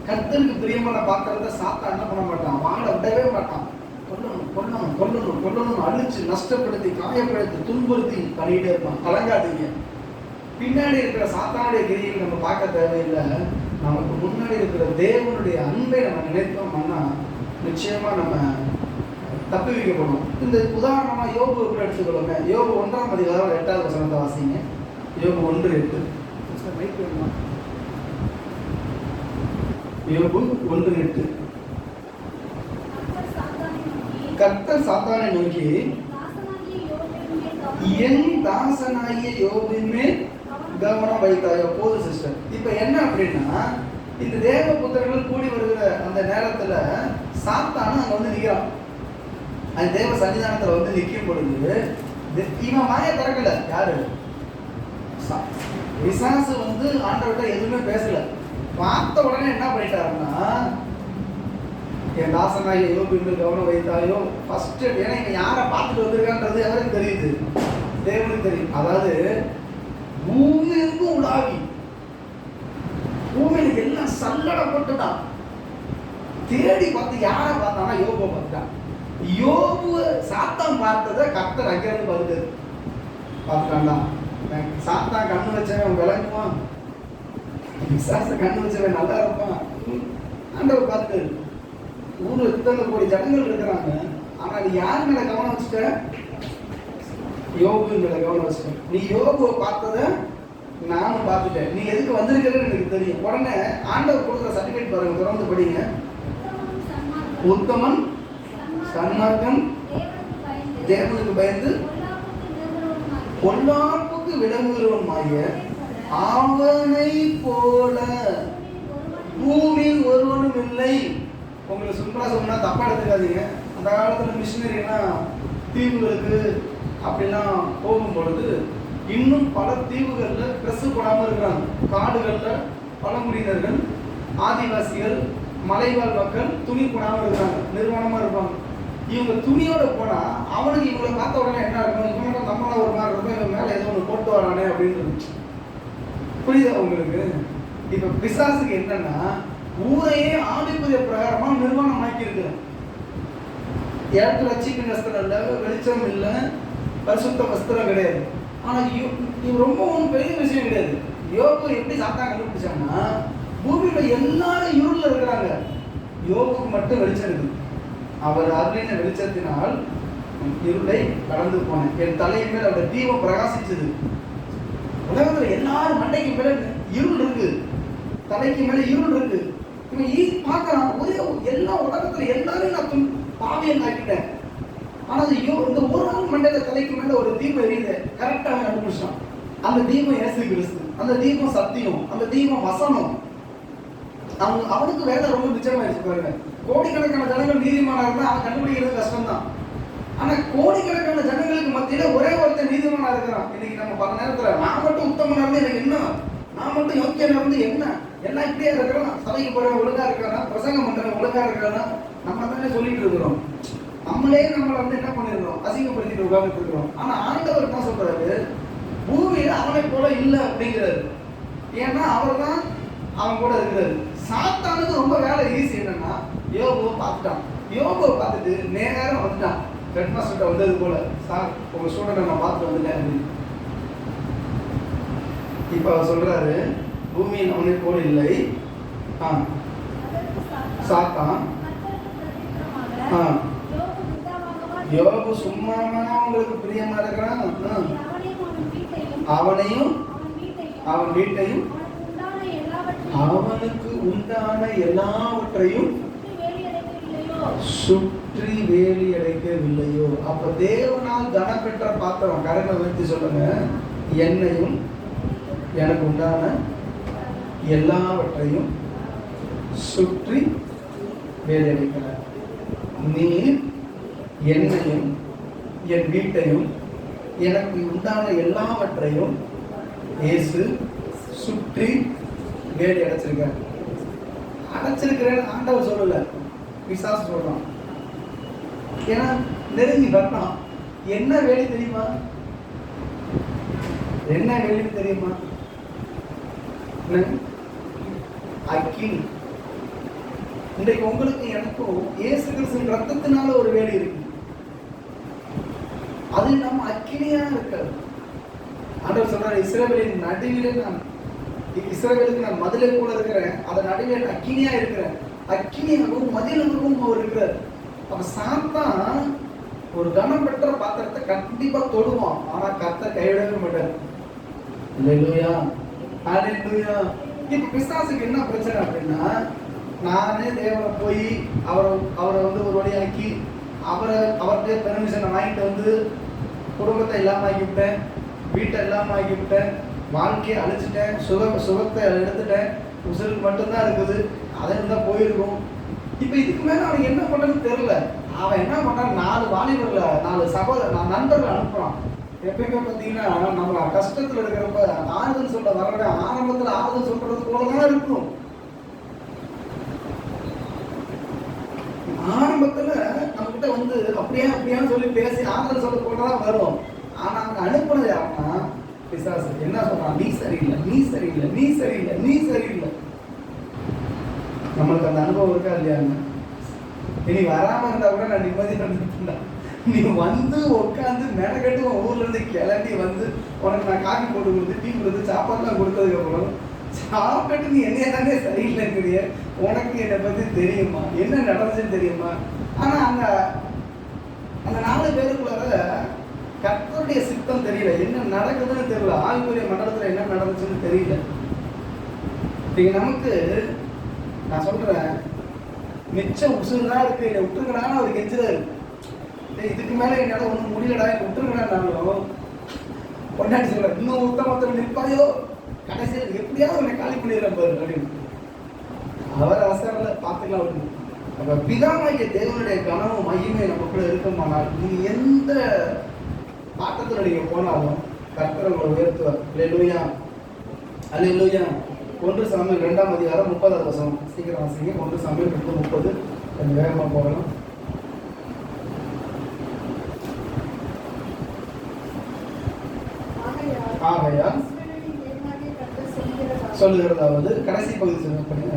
கர்த்தருக்கு பிரியமான பார்க்கறத சாத்தான் என்ன பண்ண மாட்டான், வாழ விடவே மாட்டான். கொல்லணும் கொல்லணும் கொல்லணும் கொல்லணும், அழிச்சு நஷ்டப்படுத்தி காயப்படுத்தி துன்புறுத்தி பண்ணிட்டே இருப்பான். கலங்காதீங்க. பின்னாடி இருக்கிற சாத்தானுடைய கிரியை நம்ம பார்க்க தேவையில்லை. நமக்கு முன்னாடி இருக்கிற தேவனுடைய அன்பை நம்ம நினைத்தோம்னா நிச்சயமா நம்ம தப்பி வைக்கப்படும். இந்த உதாரணமா யோபு எடுத்துக்கொள்ளுங்க. யோபு 1ஆம் அதிகாரம் 8வது வசனத்தை வாசிங்க. யோபு 1:8. யோபு 1:8. கர்த்தர் சாத்தானை நோக்கி, என் தாசனாகிய யோபின் மேல் கவனம் வைத்தாயோ. போது சிஸ்டர். இப்ப என்ன அப்படின்னா, இந்த தேவ புத்திரர்கள் கூடி வருகிற அந்த நேரத்துல சாத்தானும் அங்க வந்து நிற்கிறான். அது தேவ சன்னிதானத்துல வந்து நிற்கும் பொழுது இவன் வாயை திறக்கல. யாரு? பிசாசு வந்து ஆண்டவர்கிட்ட எதுவுமே பேசல. பார்த்த உடனே என்ன பண்ணிட்டாருன்னா, என் தாசனாகிய யோபு மேல் கவனம் வைத்தாயோ ஃபர்ஸ்ட். ஏன்னா இவன் யாரை பார்த்துட்டு வந்திருக்கான்றது யாருக்கு தெரியுது? தேவனுக்கு தெரியும். அதாவது பூமிக்கும் உலாவி பூமியில எல்லாம் சல்லடப்பட்டுதான் தேடி பார்த்து யாரை பார்த்தானா யோபுவை பார்த்துட்டான். யோபு சாத்தான் பார்த்ததை கர்த்தர் அங்கிருந்து பார்த்துட்டாரு. பார்த்துட்டான்டா, சாத்தான் கண்ணு வச்சவன் விளங்குவான், விசாச கண்ணு வச்சவன் நல்லா இருப்பான். ஆண்டவர் பார்த்துட்டாரு. ஊர்ல இத்தனை கோடி ஜனங்கள் இருக்கிறாங்க, ஆனா நீ யார் மேல கவனம் வச்சுட்ட? யோபு மேல கவனம் வச்சுட்டேன். நீ யோபுவை பார்த்ததை நானும் பார்த்துட்டேன். நீ எதுக்கு வந்திருக்கிறன்னு எனக்கு தெரியும். உடனே ஆண்டவர் கொடுக்குற சர்டிஃபிகேட் பாருங்க, தொடர்ந்து படிங்க. உத்தமன் சன்மார்க்கம் தேவனுக்கு பயந்து பொல்லாப்புக்கு விளங்குகிறவனுமாகிய அவனை போல பூமியில் ஒருவனும் இல்லை. உங்களுக்கு சிம்பிளா சொன்னா தப்பா எடுத்துக்காதீங்க. அந்த காலத்துல மிஷினரிலாம் தீவுகளுக்கு அப்படிலாம் போகும் பொழுது இன்னும் பல தீவுகள்ல ட்ரெஸ் போடாம இருக்கிறாங்க. காடுகள்ல பழங்குடியினர்கள், ஆதிவாசிகள், மலைவாழ் மக்கள் துணி போடாம இருக்கிறாங்க, நிர்வாணமா இருப்பாங்க. இவங்க துணியோட போனா அவனுக்கு இவங்களை பார்த்த உடனே என்ன இருக்கும்? இவங்க நம்மள ஒரு மாதிரி இருக்கும், இவங்க மேல ஏதோ ஒன்று போட்டு வரானே அப்படின்னு. புரியுதா உங்களுக்கு? இப்ப பிசாசுக்கு என்னன்னா, ஊரையே ஆதிபதிய பிரகாரமா நிர்வாணம் ஆக்கி இருக்கிறான். இடத்துல சீக்கிரம் வஸ்திரம் இல்லை, வெளிச்சம் இல்லை, பரிசுத்த வஸ்திரம் கிடையாது. ஆனா இது ரொம்ப ஒன்றும் பெரிய விஷயம் கிடையாது. யோபு எப்படி சாத்தான் கண்டுபிடிச்சாங்கன்னா, பூமியில எல்லாரும் இருள்ல இருக்கிறாங்க, யோபுக்கு மட்டும் வெளிச்சம் இருக்கு. அவர் அருளின வெளிச்சத்தினால் இருளை கடந்து போனேன், என் தலையின் மேல் அவருடைய தீபம் பிரகாசிச்சது. உலகத்துல எல்லாரும் மண்டைக்கு மேல இருள் இருக்கு, தலைக்கு மேல இருள் இருக்கு. இவன் பார்க்கறான், ஒரே எல்லா உலகத்துல எல்லாரும் நான் பாவியம் ஆக்கிட்டேன். ஆனா இந்த ஒரு நாள் மண்டையில தலைக்கு மேல ஒரு தீபம் எரியுது, கரெக்டா கண்டுபிடிச்சான். அந்த தீபம் இயேசு கிறிஸ்து, அந்த தீபம் சத்தியம், அந்த தீபம் வசனம். அவனுக்கு வேலை ரொம்ப நிச்சயமாயிருச்சு பாருங்க. கோடிக்கணக்கான ஜனங்கள் நீதிமானா இருந்தா அவன் கண்டுபிடிக்கிறது கஷ்டம் தான். ஆனா கோடிக்கணக்கான ஜனங்களுக்கு மத்தியில ஒரே ஒருத்தர் நீதிமானா இருக்கிறான். இன்னைக்கு நம்ம பல நேரத்துல நான் மட்டும் உத்தமனா இருந்து எனக்கு என்ன, நான் மட்டும் யோக்கியனா இருந்து என்ன, எல்லாம் இப்படியே இருக்கிறோம். சபைக்கு போறவன் ஒழுங்கா இருக்கானா, பிரசங்கம் பண்றவன் ஒழுங்கா இருக்கானா, நம்ம தானே சொல்லிட்டு இருக்கிறோம். நம்மளே நம்மளை வந்து என்ன பண்ணிருக்கோம், அசிங்கப்படுத்திட்டு உட்கார்ந்துட்டு இருக்கிறோம். ஆனா ஆண்டவர் என்ன சொல்றாரு? பூமியில அவனை போல இல்லை அப்படிங்கிறாரு. ஏன்னா அவர் தான் அவன் கூட இருக்கிறாரு. சாத்தானுக்கு ரொம்ப வேலை ஈஸி. என்னன்னா, யோபுவை பார்த்துட்டான். யோபுவை பார்த்துட்டு நேரம் வந்துட்டான். ஹெட் மாஸ்டர்கிட்ட வந்தது போல, சார் உங்க ஸ்டூடெண்ட் நான் பார்த்துட்டு வந்துட்டேன் அப்படின்னு. இப்ப அவர் சொல்றாரு, பூமியில் அவனை போல இல்லை. சாத்தான் யோபு சும்மாவா உங்களுக்கு பிரியமா இருக்கிறான்? அவனையும் அவன் வீட்டையும் அவனுக்கு உண்டான எல்லாவற்றையும் சுற்றி வேலி அடைக்கவில்லையோ? அப்ப தேவனால் கனப்பெற்ற பாத்திரம், கரங்களை உயர்த்தி சொல்லுங்க, என்னையும் எனக்கு உண்டான எல்லாவற்றையும் சுற்றி வேலி அடைக்கிறார். நீர் என்னையும் என் வீட்டையும் எனக்கு உண்டான எல்லாவற்றையும் இயேசு சுற்றி வேலி அடைச்சிருக்கார். அடைச்சிருக்கிறேன்னு ஆண்டவர் சொல்லல, பிசாசு சொல்றான். ஏன்னா நெருங்கி வரலாம். என்ன வேலி தெரியுமா? என்ன வேலி தெரியுமா? அக்கினி. இன்றைக்கு உங்களுக்கு எனக்கும் இயேசு கிறிஸ்துவின் ரத்தத்தினால ஒரு வேலி இருக்கு. அது நம்ம அக்கினியா இருக்காது. ஆண்டவர் சொல்றாரு, இஸ்ரவேலின் நடுவிலே நான், இஸ்ரவேலுக்கு நான் மதிலை கூட இருக்கிறேன், அதை நடுவே அக்கினியா இருக்கிறேன். அக்கினியாகவும் மதிலும் அவர் இருக்கிறார். அப்ப சாத்தான் ஒரு கனம் பெற்ற பாத்திரத்தை கண்டிப்பா தொடுவான். ஆனா கர்த்தர் கைவிடவே மாட்டார். அல்லேலூயா, அல்லேலூயா. இப்ப பிசாசுக்கு என்ன பிரச்சனை அப்படின்னா, நானே தேவனை போய் அவரை வந்து ஒரு வழியாக்கி அவர்கிட்ட பெர்மிஷனை வாங்கிட்டு வந்து குடும்பத்தை இல்லாம ஆக்கிவிட்டேன், வீட்டை இல்லாம ஆக்கிவிட்டேன், வாழ்க்கையை அழிச்சிட்டேன், சுகத்தை எடுத்துட்டேன், உசுருக்கு மட்டும்தான் இருக்குது, அதை இருந்தால் போயிருக்கும். இப்ப இதுக்கு மேல அவனுக்கு என்ன பண்றதுன்னு தெரியல. அவன் என்ன பண்றான், 4 வாலிபர்ல 4 நண்பர்கள் அனுப்புறான். எப்பயுமே பார்த்தீங்கன்னா நம்ம கஷ்டத்துல இருக்கிறப்ப ஆறுதல் சொல்ல வர்ற ஆரம்பத்துல ஆறுதல் சொல்றது போலதான் இருக்கும். ஆரம்பத்துல நம்ம கிட்ட வந்து அப்படியான்னு சொல்லி பேசி ஆறுதல் சொல்ல போலதான் வரும். ஆனா அங்க அனுப்புனது யாருன்னா பிசாசு. என்ன சொல்றான், நீ சரியில்லை, நீ சரியில்லை, நீ சரியில்லை, நீ சரியில்லை. நம்மளுக்கு அந்த அனுபவம் இருக்கா இல்லையாங்க? இனி வராம இருந்தா கூட நான் நிம்மதியாக இருந்துட்டேன். நீ வந்து உட்காந்து மெனக்கட்டு உன் ஊர்ல இருந்து கிளம்பி வந்து உனக்கு நான் காஃபி போட்டு கொடுத்து டீ கொடுத்து சாப்பாடுலாம் கொடுத்ததுக்கு அப்புறம் சாப்பிட்டு நீ என்னைய தானே சரியில்லைங்கிறிய, உனக்கு என்னை பத்தி தெரியுமா, என்ன நடந்துச்சுன்னு தெரியுமா? ஆனா அந்த 4 பேருக்குள்ளார கர்த்தருடைய சித்தம் தெரியல, என்ன நடக்குதுன்னு தெரியல, ஆவிக்குரிய மண்டலத்துல என்ன நடந்துச்சுன்னு தெரியல. நீங்க நமக்கு நான் சொல்றேன், மிச்சம் உசுறுதான் இருக்கு, என்னை விட்டுருக்கடான்னு அவர் கெஞ்சுறாரு. இதுக்கு மேல என்னால ஒன்றும் முடியலடா, என்னை விட்டுருக்கடான்னாலும் கொண்டாடி சொல்ற, இன்னும் உத்தமத்தில் நிற்பாயோ, கடைசியில் எப்படியாவது உன்னை காலி பண்ணிடுறேன் பாரு அப்படின்னு. அவர் அவசரம்ல பார்த்துக்கலாம் அப்படின்னு. அப்ப பிதாமாகிய தேவனுடைய கனவும் மகிமை நமக்குள்ள இருக்குமானால் நீங்க எந்த ஆட்டத்துல நீங்க போனாலும் கர்த்தர் உங்களை உயர்த்துவார். அல்லேலூயா, அல்லேலூயா. 1 சாமுவேல் 2ஆம் அதிகாரம் 30வது வசனம். சீக்கிரம் வாசிங்க. 1 சாமுவேல் 2:30. கொஞ்சம் வேகமா போகலாம். ஆகையால் சொல்லுகிறதாவது கடைசி பகுதி படிங்க.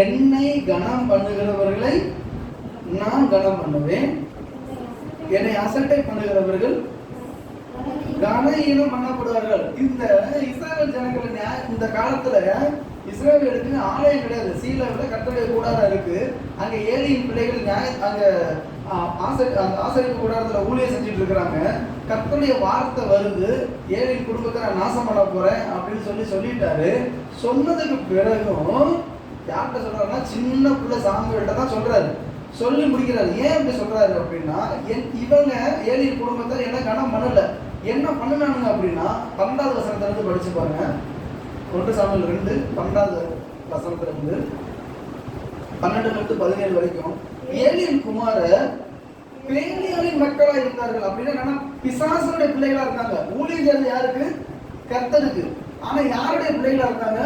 என்னை கனம் பண்ணுகிறவர்களை நான் கனம் பண்ணுவேன், என்னை அசட்டை பண்ணுகிறவர்கள் கனஈனம் பண்ணப்படுவார்கள். இந்த இஸ்ரவேல் ஜனங்கள் இந்த காலத்துல இஸ்ரவேலுக்கு ஆலயம் கிடையாது, சீலோவில் கர்த்தருடைய கூடாரம் இருக்கு. அங்க ஏலியின் பிள்ளைகள் அங்க ஆசரிப்பு கூடாரத்துல ஊழியம் செஞ்சுட்டு இருக்கிறாங்க. கர்த்தருடைய வார்த்தை வருது, ஏலியின் குடும்பத்தை நான் நாசம் பண்ண போறேன் அப்படின்னு சொல்லிட்டாரு. சொன்னதுக்கு பிறகும் யார்கிட்ட சொல்றாருன்னா சின்ன பிள்ளை சாமுவேல்கிட்ட தான் சொல்றாரு. சொல்லி முடிக்கிறாரு. ஏன் இப்படி சொல்றாரு அப்படின்னா, இவங்க ஏலியின் குடும்பத்தை என்ன கனம் பண்ணல, என்ன பண்ணினானுங்க அப்படின்னா 12வது வசனத்துல இருந்து படிச்சு பாருங்க. 1 சாமுவேல் 2:12 வசனத்துல இருந்து 12-17 வரைக்கும். ஏலியின் குமாரர் பேலியாளின் மக்களா இருந்தார்கள். அப்படின்னா பிசாசுடைய பிள்ளைகளா இருந்தாங்க. ஊழியர்கள் யாருக்கு? கர்த்தருக்கு. ஆனா யாருடைய பிள்ளைகளா இருந்தாங்க?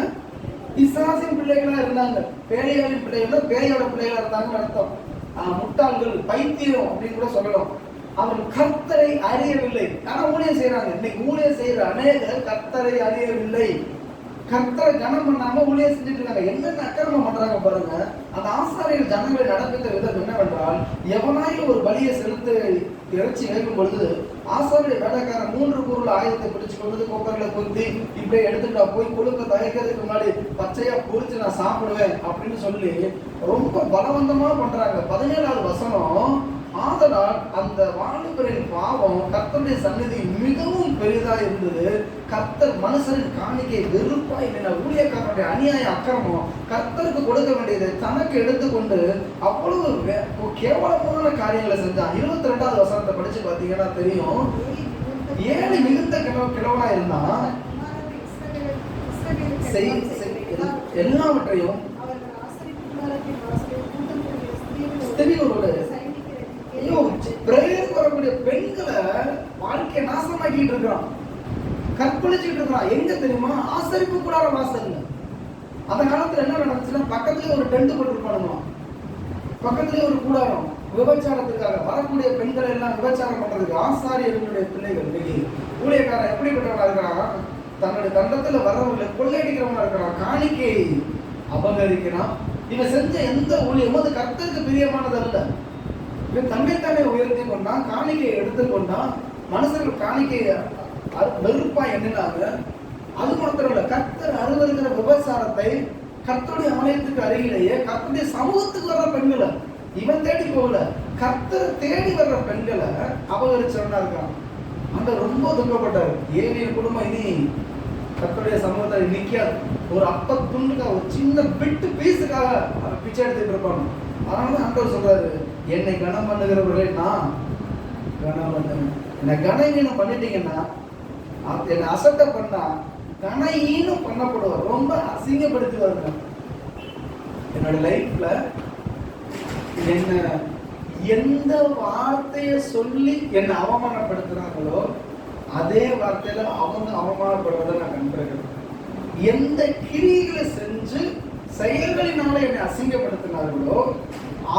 பிசாசின் பிள்ளைகளா இருந்தாங்க. பேலியாளின் பிள்ளைகள் பேயோட பிள்ளைகளா இருந்தாங்கன்னு அர்த்தம். முட்டாள்கள், பைத்தியம் அப்படின்னு கூட சொல்லலாம். அவர்கள் கர்த்தரை அறியவில்லை. ஆனா ஊழியம் செய்யறாங்க. இன்னைக்கு ஊழியம் செய்யற அநேகர் கர்த்தரை அறியவில்லை. கர்த்தரை கனம் பண்ணாம ஊழியம் செஞ்சுட்டு இருக்காங்க. என்னென்ன அக்கிரமம் பண்றாங்க பாருங்க. அந்த ஆசாரியர்கள் ஜனங்களை நடப்பித்த விதம் என்னவென்றால், எவனாயும் ஒரு பலியை செலுத்த இறைச்சி வைக்கும் பொழுது ஆசாரிய வேலைக்காரன் 3 பொருள் ஆயுதத்தை பிடிச்சு கொண்டு கொக்கர்ல குத்தி இப்படியே எடுத்துட்டா போய் கொழுக்க தயக்கிறதுக்கு முன்னாடி பச்சையா பொறிச்சு நான் சாப்பிடுவேன் அப்படின்னு சொல்லி ரொம்ப பலவந்தமா பண்றாங்க. 17வது வசனம், ஆதலால் அந்த வாலிபரின் பாவம் கர்த்தருடைய சந்நிதி மிகவும் பெரிதா இருந்தது. கர்த்தர் மனுஷரின் காணிக்கை வெறுப்பாய் என ஊழியக்காரனுடைய அநியாய அக்கிரமம் கர்த்தருக்கு கொடுக்க வேண்டியதை தனக்கு எடுத்துக்கொண்டு அவ்வளவு கேவலமான காரியங்களை செஞ்சான். 22வது வசனத்தை படிச்சு பார்த்தீங்கன்னா தெரியும். ஏழு மிகுந்த கிழவனா இருந்தான். எல்லாவற்றையும் வரக்கூடிய பெண்களை வாழ்க்கையை நாசமாக்கிட்டு இருக்கிறான், கற்பழிச்சுட்டு இருக்கிறான். எங்க தெரியுமா? ஆசரிப்பு கூடார வாசல்ல. அந்த காலத்துல என்ன நடந்துச்சுன்னா, பக்கத்துலயே ஒரு டென்ட் போட்டுருப்பானுங்க, பக்கத்துலயே ஒரு கூடாரம். விபச்சாரத்துக்காக வரக்கூடிய பெண்களை எல்லாம் விபச்சாரம் பண்றதுக்கு ஆசாரியர்களுடைய பிள்ளைகள். இன்னைக்கு ஊழியக்காரன் எப்படிப்பட்டவனா இருக்கிறான்? தன்னுடைய தண்டத்துல வர்றவங்களை கொள்ளையடிக்கிறவனா இருக்கிறான், காணிக்கை அபகரிக்கிறான். இவன் செஞ்ச எந்த ஊழியமும் அது கர்த்தருக்கு பிரியமானது அல்ல. இவன் தன்னைத்தானே உயர்த்தி கொண்டான், காணிக்கையை எடுத்துக்கொண்டான். மனுஷர்கள் காணிக்கையை வெறுப்பா எண்ணினாங்க. அது மாத்திரம் இல்ல, கர்த்தர் அருவருக்கிற விபச்சாரத்தை கர்த்தருடைய ஆலயத்துக்கு அருகிலேயே கர்த்தருடைய சமூகத்துக்கு வர்ற பெண்களை இவன் தேடி போகல, கர்த்தர் தேடி வர்ற பெண்களை அபகரிச்சவனா இருக்கான். அந்த ரொம்ப துக்கப்பட்டாரு. ஏலியின் குடும்பம் இனி கர்த்தருடைய சமூகத்தை நிக்காது. ஒரு அப்பத்துண்டுக்காக, ஒரு சின்ன பிட்டு பீஸுக்காக பிச்சை எடுத்துட்டு இருப்பாங்க. அதனால ஆண்டவர் சொல்றாரு, என்னை கனம் பண்ணுகிறவர்களை நான் கனம் பண்ணுவேன். என்னை கனஈனம் பண்ணிட்டீங்கன்னா, என்னை அசட்டை பண்ணா கனஈனம் பண்ணப்படுவார், ரொம்ப அசிங்கப்படுத்துவாருங்க. என்னோட லைஃப்ல என்ன எந்த வார்த்தையை சொல்லி என்னை அவமானப்படுத்துறாங்களோ அதே வார்த்தையில அவங்க அவமானப்படுறதை நான் கண்டிருக்கிறேன். எந்த கிரிகளை செஞ்சு செயல்களினால என்னை அசிங்கப்படுத்தினார்களோ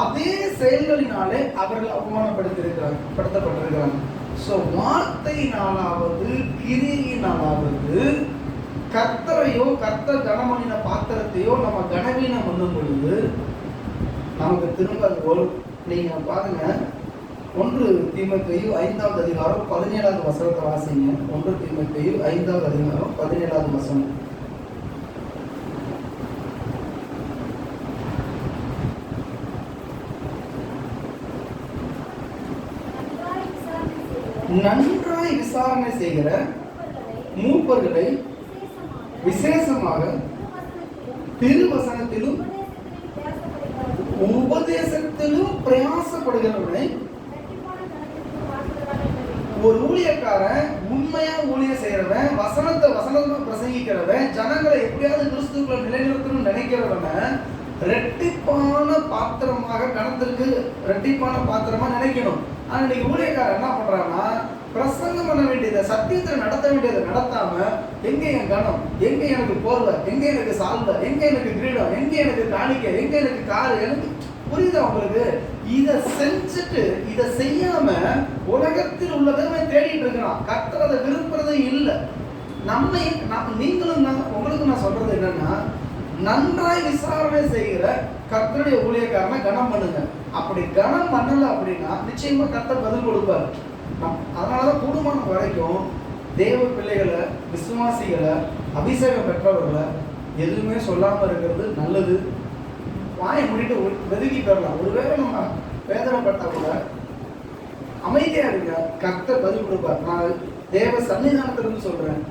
அதே செயல்களினாலே அவர்கள் அவமானப்படுத்தப்பட்டிருக்கிறாங்க. ஸோ வார்த்தையினாலாவது கிரியினாலாவது கர்த்தரையோ கர்த்தர் கனமணின பாத்திரத்தையோ நம்ம கனவீனம் பண்ணும் பொழுது நமக்கு திரும்ப அது வரும். நீங்க பாருங்க, 1 தீமோத்தேயு 5வது அதிகாரம் 17வது வசனத்தை வாசிங்க. 1 தீமோத்தேயு 5வது அதிகாரம் 17வது வசனம். நன்றாய் விசாரணை செய்கிற மூப்பர்களை விசேஷமாக திருவசனத்திலும் உபதேசத்திலும் பிரயாசப்படுகிறவனை. ஒரு ஊழியக்காரன் உண்மையா ஊழியம் செய்யறவன், வசனமா பிரசங்கிக்கிறவன், ஜனங்களை எப்படியாவது கிறிஸ்துக்குள்ள நிலைநிறுத்தணும்னு நினைக்கிறவன ரெட்டிப்பான பாத்திரமாக கணத்திற்கு ரெட்டிப்பான பாத்திரமா நினைக்கணும். ஆனா இன்னைக்கு ஊழியக்காரன் என்ன பண்றான்னா, பிரசங்கம் பண்ண வேண்டியதை சத்தியத்தில் நடத்த வேண்டியதை நடத்தாம எங்க என் கணம், எங்க எனக்கு போர்வை, எங்க எனக்கு சால்வை, எங்க எனக்கு கிரீடம், எங்க எனக்கு காணிக்கை, எங்க எனக்கு காரு, எனக்கு புரியுதா உங்களுக்கு? இதை செஞ்சுட்டு இதை செய்யாம உலகத்தில் உள்ளதை தேடிட்டு இருக்கிறான். கர்த்தர் அதை விரும்புறதே இல்லை. நீங்களும் உங்களுக்கு நான் சொல்றது என்னன்னா, நன்றாய் விசாரணை செய்கிற கர்த்தருடைய ஊழியக்காரனை கனம் பண்ணுங்க. அப்படி கனம் பண்ணல அப்படின்னா நிச்சயமா கர்த்தர் பதில் கொடுப்பார். அதனாலதான் கூடுமான வரைக்கும் தேவ பிள்ளைகளை, விசுவாசிகளை, அபிஷேகம் பெற்றவர்களை எதுவுமே சொல்லாம இருக்கிறது நல்லது. வாயை முடிட்டு வெதுக்கி பெறலாம். ஒருவேளை நம்ம வேதனைப்பட்டா கூட அமைதியா இருக்க, கர்த்தர் பதில் கொடுப்பார். நான் தேவ சன்னிதானத்திலிருந்து சொல்றேன்,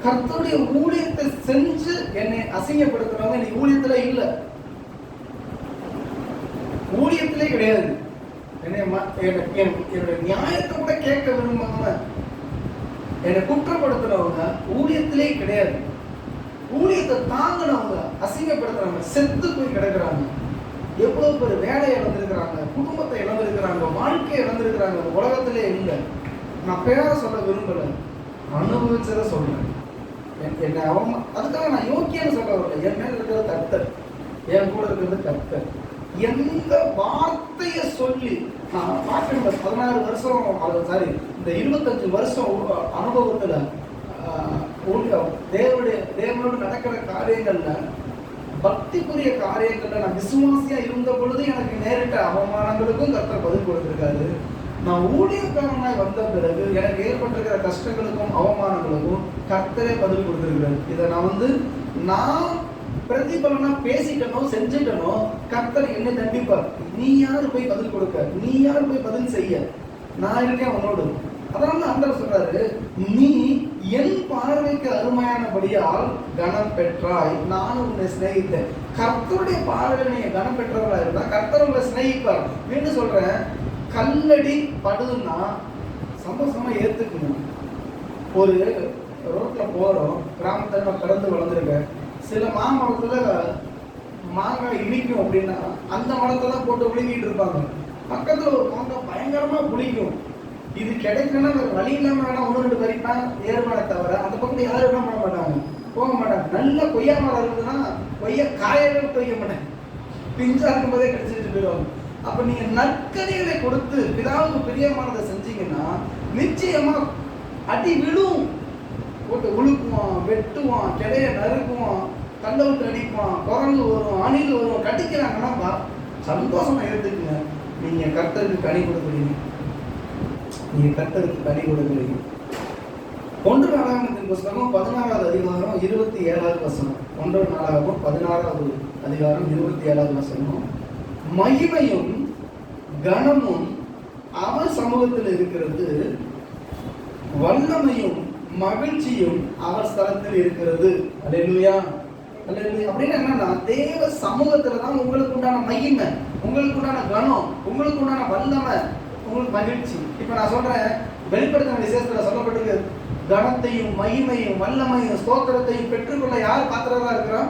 கர்த்தருடைய ஊழியத்தை செஞ்சு என்னை அசிங்கப்படுத்துறவங்க இன்னைக்கு ஊழியத்துல இல்லை, ஊழியத்திலே கிடையாது. என்னுடைய நியாயத்தை கூட கேட்க விரும்பாம என்னை குற்றப்படுத்துறவங்க ஊழியத்திலே கிடையாது. ஊழியத்தை தாங்கினவங்க அசிங்கப்படுத்துறவங்க செத்து போய் கிடக்குறாங்க. எவ்வளவு பேர் வேலையை இழந்திருக்கிறாங்க, குடும்பத்தை இழந்திருக்கிறாங்க, வாழ்க்கையை இழந்திருக்கிறாங்க. உலகத்திலே இல்லை. நான் பேர சொல்ல விரும்பல, அனுபவிச்சதை சொல்றேன். என்னை அதுக்காக நான் யோக்கியன்னு சொல்ல வரல. என் மேல இருக்கிறது கர்த்தர், என் கூட இருக்கிறது கர்த்தர். எந்த வார்த்தையை சொல்லி நான் பார்க்கின்ற 16 வருஷம் சாரி இந்த 25 வருஷம் அனுபவத்துல தேவனோடு நடக்கிற காரியங்கள்ல, பக்திக்குரிய காரியங்கள்ல நான் விசுவாசியா இருந்த பொழுது எனக்கு நேரிட்ட அவமானங்களுக்கும் கர்த்தர் பதில் கொடுத்திருக்காரு. நான் ஊழியக்காரனாய் வந்த பிறகு எனக்கு ஏற்பட்டிருக்கிற கஷ்டங்களுக்கும் அவமானங்களுக்கும் கர்த்தரே பதில் கொடுத்திருக்கிறார். இதை நான் பிரதிபலனா பேசிட்டனோ செஞ்சுட்டனோ கர்த்தர் என்னை தண்டிப்பார். நீ யாரு போய் பதில் கொடுக்க, நீ யாரு போய் பதில் செய்ய, நான் இருக்கேன் உன்னோடு. அதனால ஆண்டவர் சொல்றாரு, நீ என் பார்வைக்கு அருமையானபடியால் கனம் பெற்றாய், நானும் உன்னை சிநேகித்தேன். கர்த்தருடைய பார்வையில் நீங்க கனம் பெற்றவர்களா இருந்தா கர்த்தர் உங்களை சிநேகிப்பார். மீண்டும் சொல்றேன், கல்லடி படுதுன்னா சந்தோஷமா ஏத்துக்கணும். ஒரு ரோட்ல போறோம், கிராமத்துல நான் பிறந்து வளர்ந்துருக்கேன். சில மாமரத்துல மாங்காய் இனிக்கும் அப்படின்னா அந்த மரத்தை தான் போட்டு விழுங்கிட்டு இருப்பாங்க. பக்கத்துல ஒரு மாங்காய் பயங்கரமா புளிக்கும். இது கிடைக்கலன்னா வழி இல்லாம வேணா 1-2 பறிப்பா ஏறுமான தவிர அந்த பக்கத்துல யாரும் என்ன பண்ண மாட்டாங்க, போக மாட்டாங்க. நல்ல கொய்யா மரம் இருந்ததுன்னா கொய்யா காயவே வைக்க மாட்டாங்க, பிஞ்சா இருக்கும் போதே கிடைச்சிட்டு போயிடுவாங்க. அப்ப நீங்க நற்கனிகளை கொடுத்து பிதாவுக்கு பிரியமானதை செஞ்சீங்கன்னா நிச்சயமா அடி விழும். போட்டு உழுக்குவான், வெட்டுவான், கிளைய நறுக்குவான், கல்லை விட்டு அடிப்பான், குரங்கு வரும், அணில் வரும், கட்டிக்கிறாங்கன்னா சந்தோஷமா எடுத்துக்குங்க. நீங்க கர்த்தருக்கு கனி கொடுக்குறீங்க, நீங்க கர்த்தருக்கு கனி கொடுக்குறீங்க. 1 நாளாகமத்தின் புஸ்தகம் 16வது அதிகாரம் 27வது வசனம். 1 நாளாகமம் 16வது அதிகாரம் 27வது வசனம். மகிமையும் கனமும் அவர் சமூகத்தில் இருக்கிறது, வல்லமையும் மகிழ்ச்சியும் அவர் ஸ்தலத்தில் இருக்கிறது. அல்லேலூயா, அல்லேலூயா. அப்படின்னு என்னன்னா, தேவ சமூகத்துல தான் உங்களுக்கு உண்டான மகிமை, உங்களுக்கு உண்டான கனம், உங்களுக்கு உண்டான வல்லமை, உங்களுக்கு மகிழ்ச்சி. இப்ப நான் சொல்றேன், வெளிப்படுத்தின விசேஷத்துல சொல்லப்பட்டிருக்கு, கனத்தையும் மகிமையும் வல்லமையும் ஸ்தோத்திரத்தையும் பெற்றுக்கொள்ள யார் பாத்திரமா இருக்கிறோம்?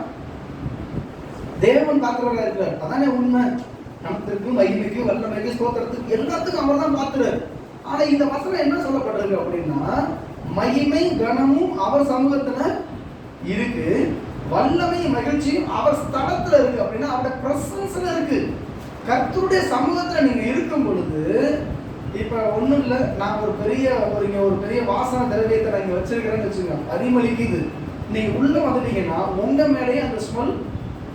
தேவன் பார்க்கிறவரா இருக்கிறார். அதானே உண்மை. நமக்கு மகிமைக்கு வல்லமைக்கு ஸ்தோத்திரத்துக்கு எல்லாத்துக்கும் அவர் தான் பார்க்கிறார். ஆனா இந்த வசனம் என்ன சொல்லப்பட்டிருக்கு அப்படின்னா, மகிமை கனமும் அவர் சமூகத்துல இருக்கு, வல்லமை மகிழ்ச்சியும் அவர் ஸ்தலத்துல இருக்கு. அப்படின்னா அவருடைய பிரசன்ஸ்ல இருக்கு. கர்த்தருடைய சமூகத்துல நீங்க இருக்கும் பொழுது, இப்ப ஒண்ணும் இல்ல, நான் ஒரு பெரிய வாசனை திரவியத்தை நான் இங்க வச்சிருக்கிறேன்னு வச்சுங்க, பரிமளிக்குது. நீங்க உள்ள வந்துட்டீங்கன்னா உங்க மேலேயே அந்த ஸ்மெல்